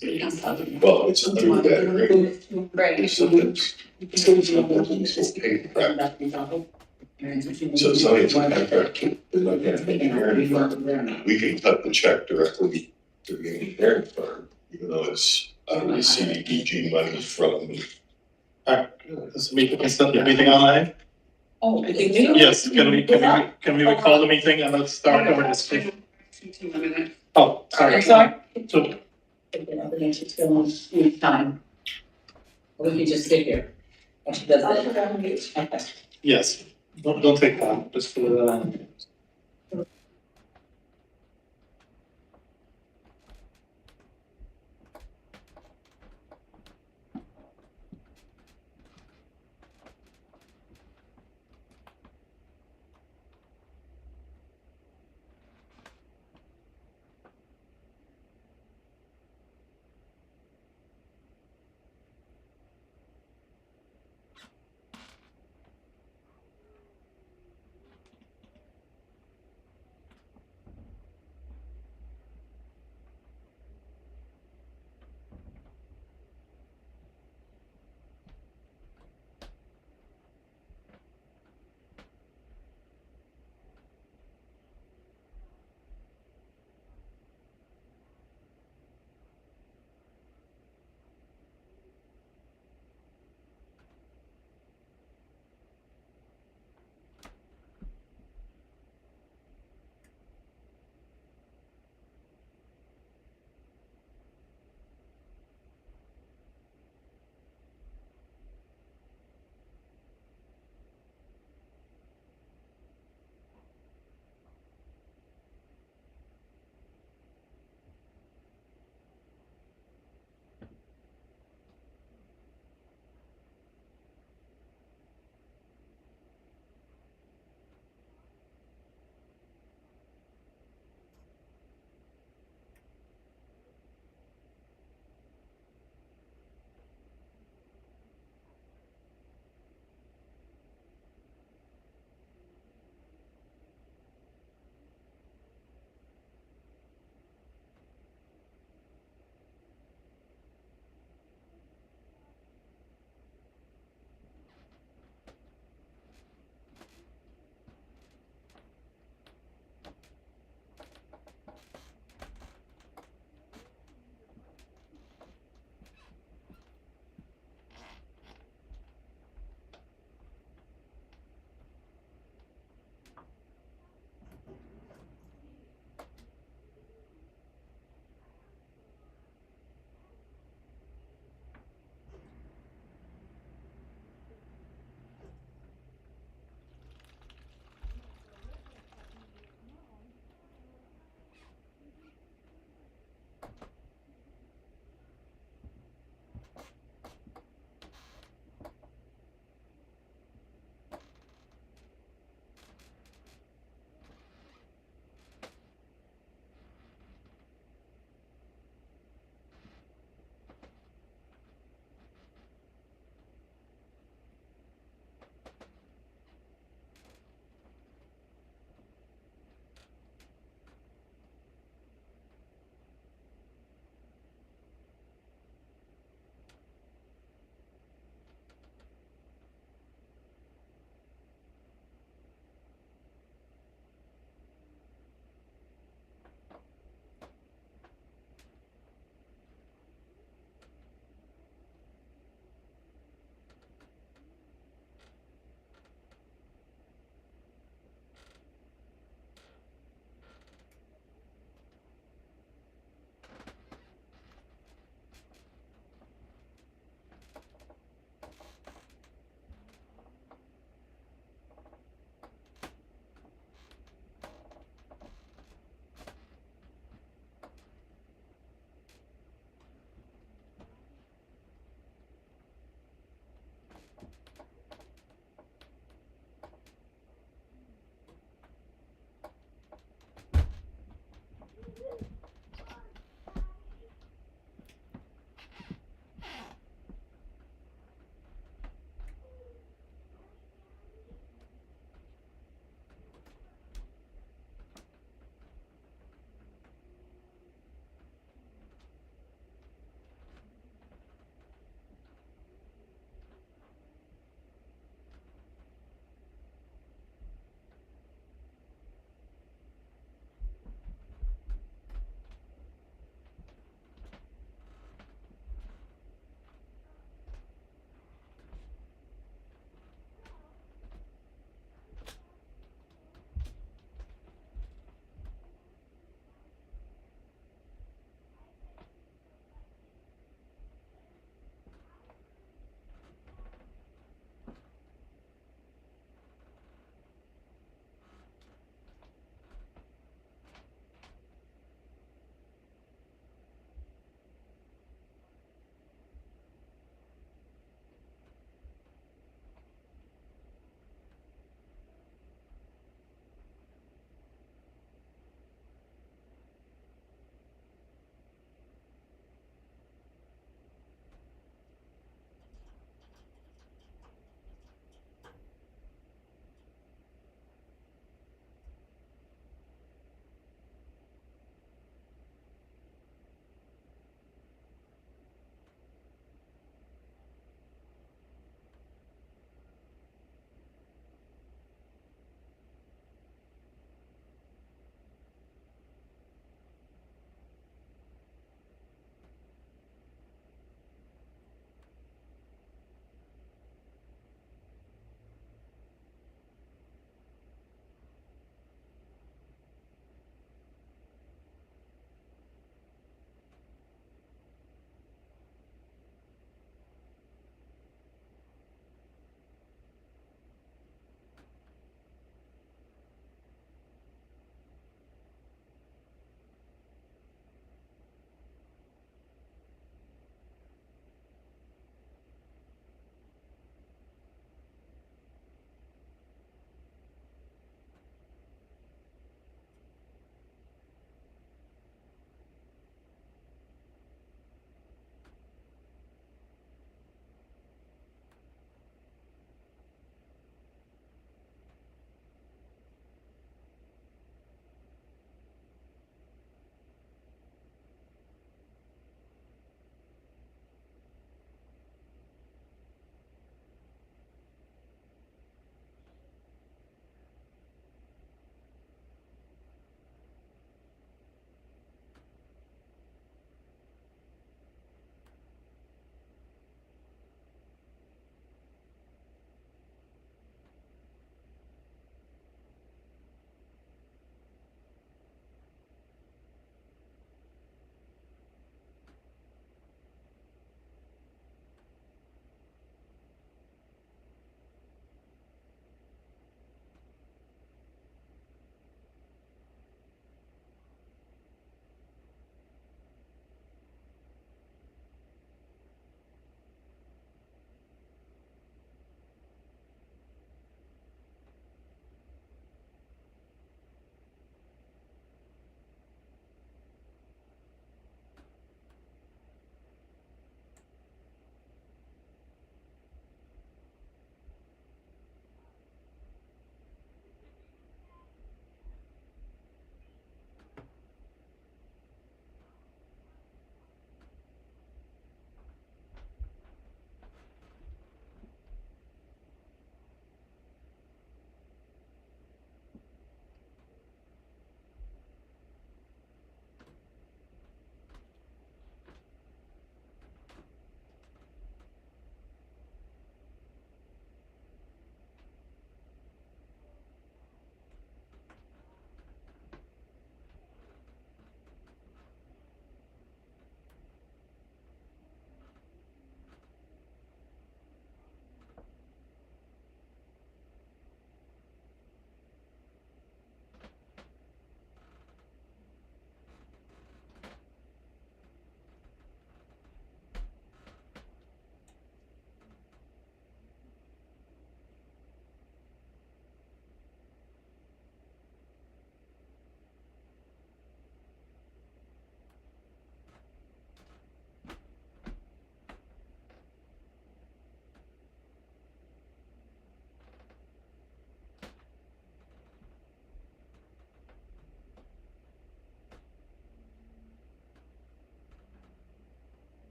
E: Well, it's under that agreement.
I: Right.
E: Sometimes. Sometimes paid practice. So it's not even contract. It's not gonna be engineering firm. We can cut the check directly to the engineering firm, even though it's out of the CDBG money from.
D: This meeting, is that the meeting online?
A: Oh, I think
D: Yes, can we recall the meeting and let's start over this? Oh, sorry.
A: I'm sorry?
D: So,
A: Time. Or we can just sit here. And she does that. Okay.
D: yes, don't take that, just for the.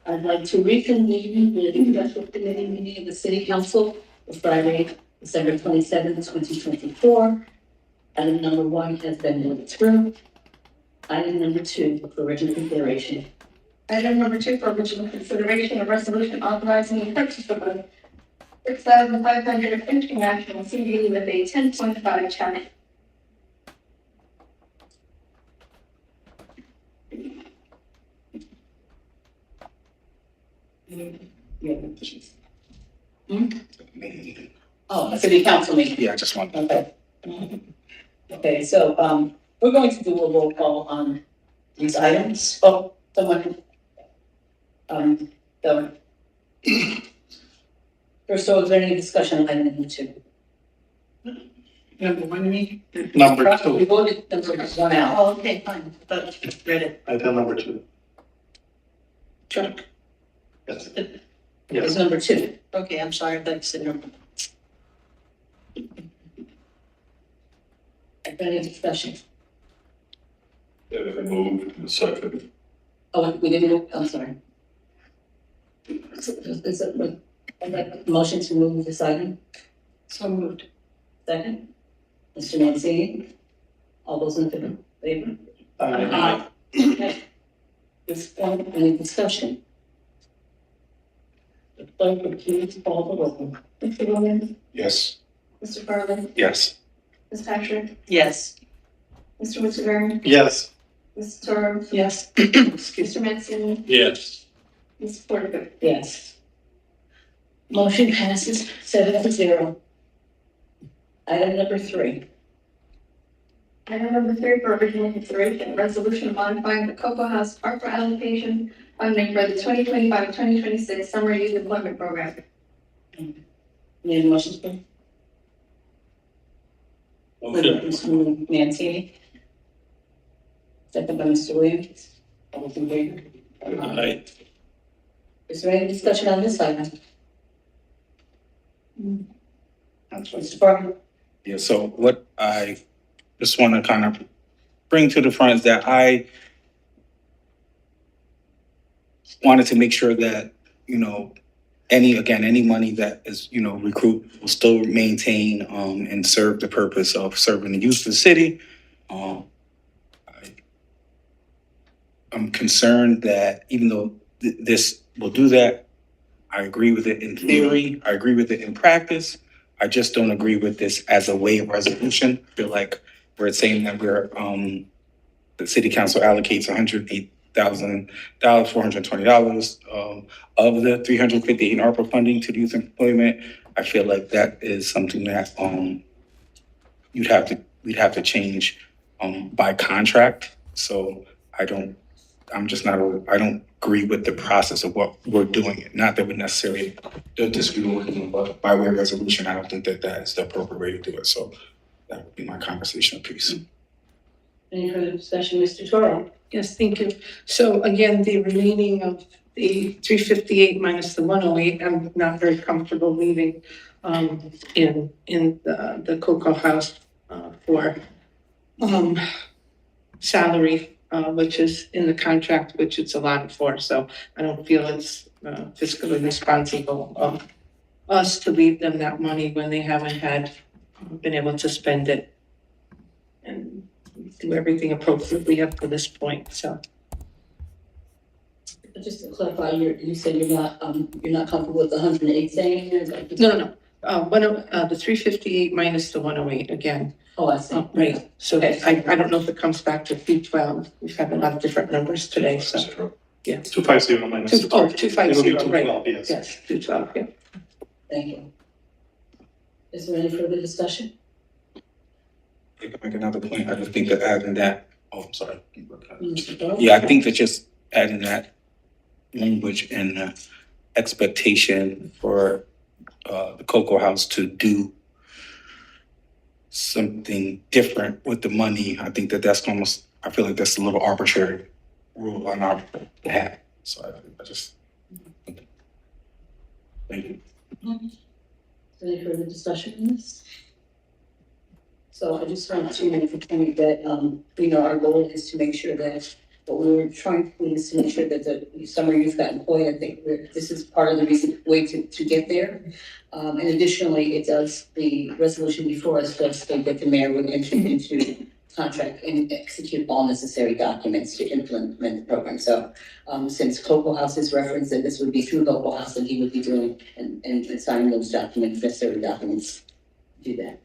A: I'd like to reconvene the special committee meeting of the city council for Friday, December 27th, 2024. Item number 1 has been moved through. Item number 2 for original consideration.
I: Item number 2 for original consideration, a resolution authorizing the purchase of a 6,500 international CD with a 10.5 channel.
A: Oh, a city council meeting.
H: Yeah, I just want.
A: Okay. Okay, so, we're going to do a roll call on these items. Oh, someone. So. First, so is there any discussion on item number 2?
G: Number 1, you mean?
D: Number
A: We
D: 2,
A: voted number 1 out.
G: Oh, okay, fine, but read it.
D: item number 2.
G: Chuck.
D: Yes.
A: It's
D: Yes.
A: number 2.
G: Okay, I'm sorry, that's the number.
A: Any discussion?
E: Moved and second.
A: Oh, we didn't move, I'm sorry. Is it, I'd like a motion to move this item?
G: So moved.
A: Second? Mr. Mancini? All those in favor?
D: Aye.
A: Okay. This point, any discussion? The clerk would please call the roll.
I: Mr. Williams,
K: Yes.
I: Mr. Farley,
H: Yes.
I: Ms. Patrick,
G: Yes.
I: Mr. Whitaker,
D: Yes.
I: Ms. Toro,
G: Yes.
I: Mr. Mancini,
L: Yes.
I: Ms. Porter.
A: Yes. Motion passes 7-0. Item number 3.
I: Item number 3 for original consideration, resolution modifying the Cocoa House ARPA allocation funding for the 2025-2026 summer youth employment program.
A: Need a motion, please?
L: Motion.
A: Mr. Mancini. Second by Mr. Williams. All those in favor?
L: Aye.
A: Is there any discussion on this item? Mr. Parker?
H: Yeah, so what I just want to kind of bring to the front is that I wanted to make sure that, any money that is, recruit will still maintain and serve the purpose of serving the youth of the city. I'm concerned that even though this will do that, I agree with it in theory, I agree with it in practice. I just don't agree with this as a way of resolution. I feel like we're saying that the city council allocates $108,000, $420 of the 358 in ARPA funding to youth employment. I feel like that is something that we'd have to change by contract. So I don't agree with the process of what we're doing. Not that we necessarily don't disagree with what we're doing, but by way of resolution, I don't think that is the appropriate way to do it. So that would be my conversational piece.
A: Any further discussion, Mr. Toro?
J: Yes, thank you. So again, the remaining of the 358 minus the 108, I'm not very comfortable leaving in the Cocoa House for salary, which is in the contract, which it's allotted for. So I don't feel it's fiscally responsible of us to leave them that money when they haven't been able to spend it and do everything appropriately up to this point. So
A: Just to clarify, you said you're not comfortable with the 108 saying?
J: no. The 358 minus the 108 again.
A: Oh, I see.
J: Right. So I don't know if it comes back to 312. We've had a lot of different numbers today. So
D: 250 minus.
J: 250,
D: It'll be
J: right.
D: 212, yes.
J: Yes, 212. Yeah.
A: Thank you. Is there any further discussion?
H: If I make another point, I just think that adding that, I'm sorry.
A: Mr. Toro?
H: Yeah, I think that just adding that language and expectation for the Cocoa House to do something different with the money, I think that's I feel like that's a little arbitrary rule on our behalf. So I just, thank you.
A: Any further discussion on this? So I just want to make the point that, our goal is to make sure that what we were trying to do is to make sure that the summer youth got employed. I think this is part of the reason, way to get there. And additionally, it does, the resolution before us does state that the mayor would enter into contract and execute all necessary documents to implement the program. So, since Cocoa House is referenced, that this would be through Cocoa House, and he would be doing and signing those documents, necessary documents, to do that.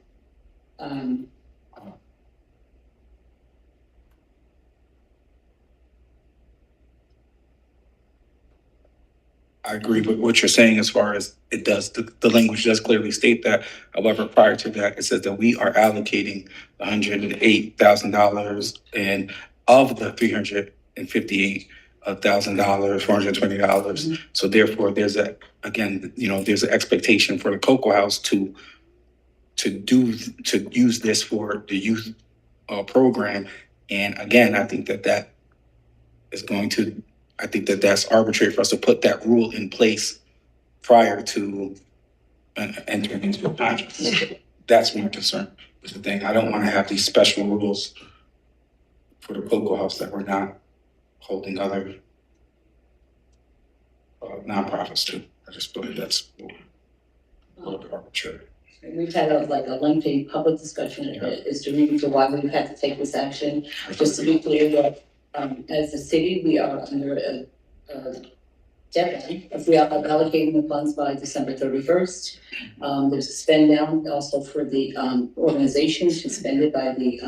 H: I agree with what you're saying as far as it does, the language does clearly state that. However, prior to that, it says that we are allocating $108,000 and of the $358,000, $420. So therefore, there's there's an expectation for the Cocoa House to use this for the youth program. And again, I think that is going to, I think that that's arbitrary for us to put that rule in place prior to entering into a contract. That's my concern with the thing. I don't want to have these special rules for the Cocoa House that we're not holding other nonprofits to. I just believe that's a little bit arbitrary.
A: We've had a lengthy public discussion as to reasons for why we've had to take this action. Just to be clear, that as a city, we are under a deadline. If we are allocating the funds by December 31st, there's a spend down also for the organization to spend it by the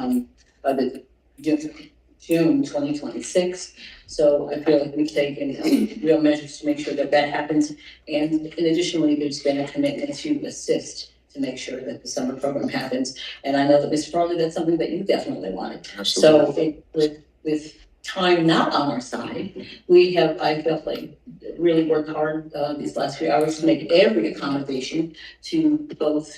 A: June 2026. So I feel like we've taken real measures to make sure that happens. And additionally, there's been a commitment to assist to make sure that the summer program happens. And I know that Mr. Farley, that's something that you definitely wanted.
H: Absolutely.
A: So with time not on our side, I felt like really worked hard these last few hours to make every accommodation to both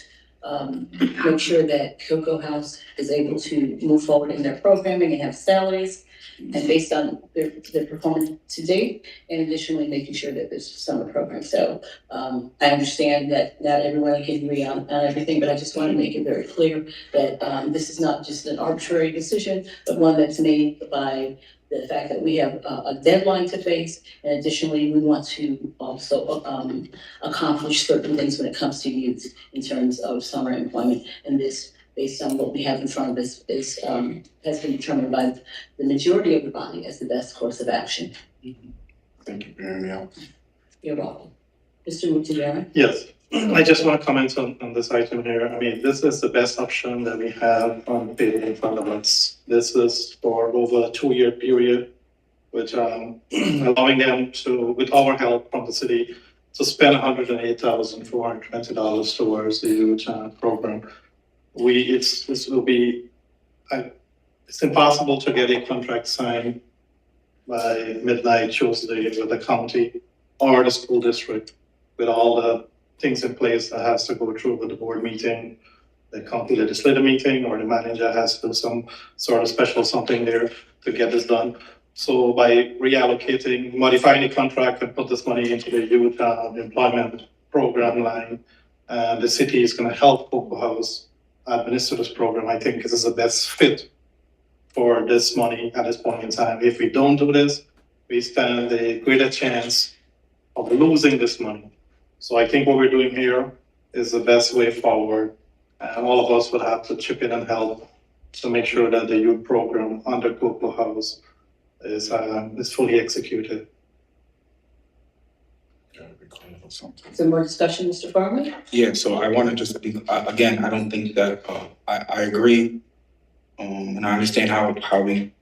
A: make sure that Cocoa House is able to move forward in their programming and have salaries, and based on their performance to date, and additionally making sure that there's a summer program. So I understand that not everyone can agree on everything, but I just want to make it very clear that this is not just an arbitrary decision, but one that's made by the fact that we have a deadline to face, and additionally, we want to also accomplish certain things when it comes to youth in terms of summer employment. And this, based on what we have in front of us, has been determined by the majority of the body as the best course of action.
H: Thank you for hearing me out.
A: You're welcome. Mr. Mutiyama?
D: Yes, I just want to comment on this item here. I mean, this is the best option that we have on the table in front of us. This is for over a 2-year period, which allowing them to, with our help from the city, to spend $108,420 towards the youth program. It's impossible to get a contract signed by midnight Tuesday with the county or the school district with all the things in place that has to go through with the board meeting, the county legislative meeting, or the manager has to do some sort of special something there to get this done. So by reallocating, modifying the contract and put this money into the youth employment program line, the city is going to help Cocoa House administer this program. I think this is the best fit for this money at this point in time. If we don't do this, we stand a greater chance of losing this money. So I think what we're doing here is the best way forward. And all of us would have to chip in and help to make sure that the youth program under Cocoa House is fully executed.
A: Some more discussion, Mr. Farley?
H: Yeah, so I want to just be, again, I don't think that, I agree. And I understand how we,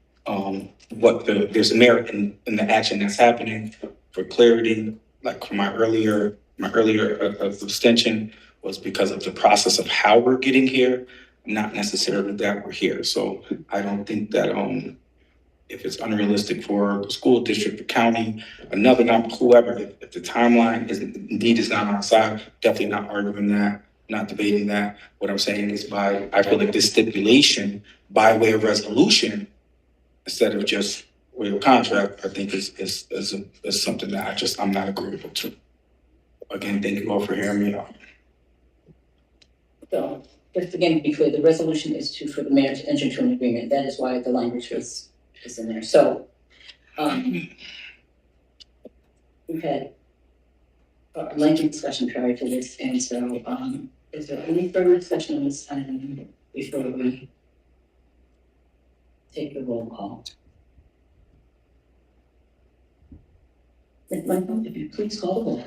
H: there's merit in the action that's happening. For clarity, like for my earlier abstention was because of the process of how we're getting here, not necessarily that we're here. So I don't think that, if it's unrealistic for the school district, the county, whoever, if the timeline is not on our side, definitely not arguing that, not debating that. What I'm saying is I feel like this stipulation by way of resolution, instead of just way of contract, I think is something that I'm not agreeable to. Again, thank you all for hearing me out.
A: So, just again, to be clear, the resolution is for the mayor to enter into an agreement. That is why the language is in there. So, We've had a lengthy discussion prior to this, and so, is there any further discussion on this item before we take the roll call? Michael, if you please call the roll.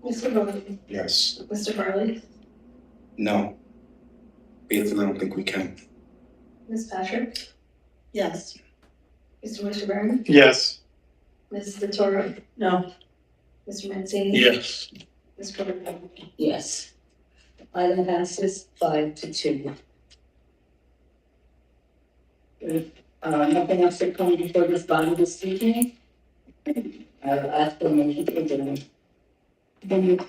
I: Mr. Bowman,
K: Yes.
I: Mr. Farley,
H: No. Basically, I don't think we can.
I: Ms. Patrick,
A: Yes.
I: Mr. Wishburne,
D: Yes.
I: Ms. Vittorio,
G: No.
I: Mr. Mancini.
L: Yes.
I: Ms. Corrigan.
A: Yes. Item passes 5-2. Nothing else to come before this body this evening? I'll ask for a motion to adjourn. Moved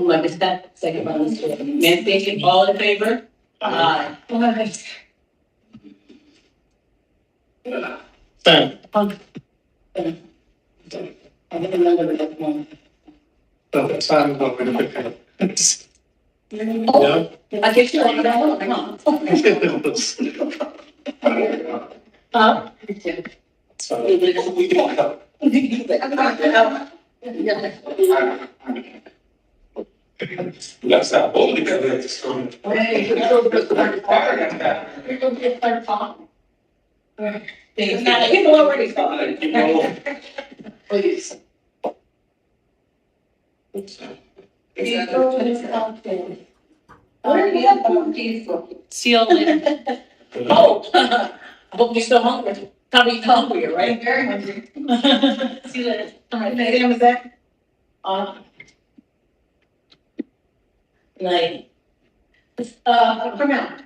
A: by Ms. Peck, second by Mr. Mancini, all in favor? Aye.
D: Sam.
A: I don't remember that one.
D: No, Sam, no, we're gonna pick it.
A: Oh, I get you like that one, hang on. Huh?
L: That's not all.
A: We've already started. Please.
G: See you later.
A: Oh, I hope you're still hungry. Probably hungrier, right?
I: Very hungry.
A: See you later. All right, Sam, is that? Like, come out.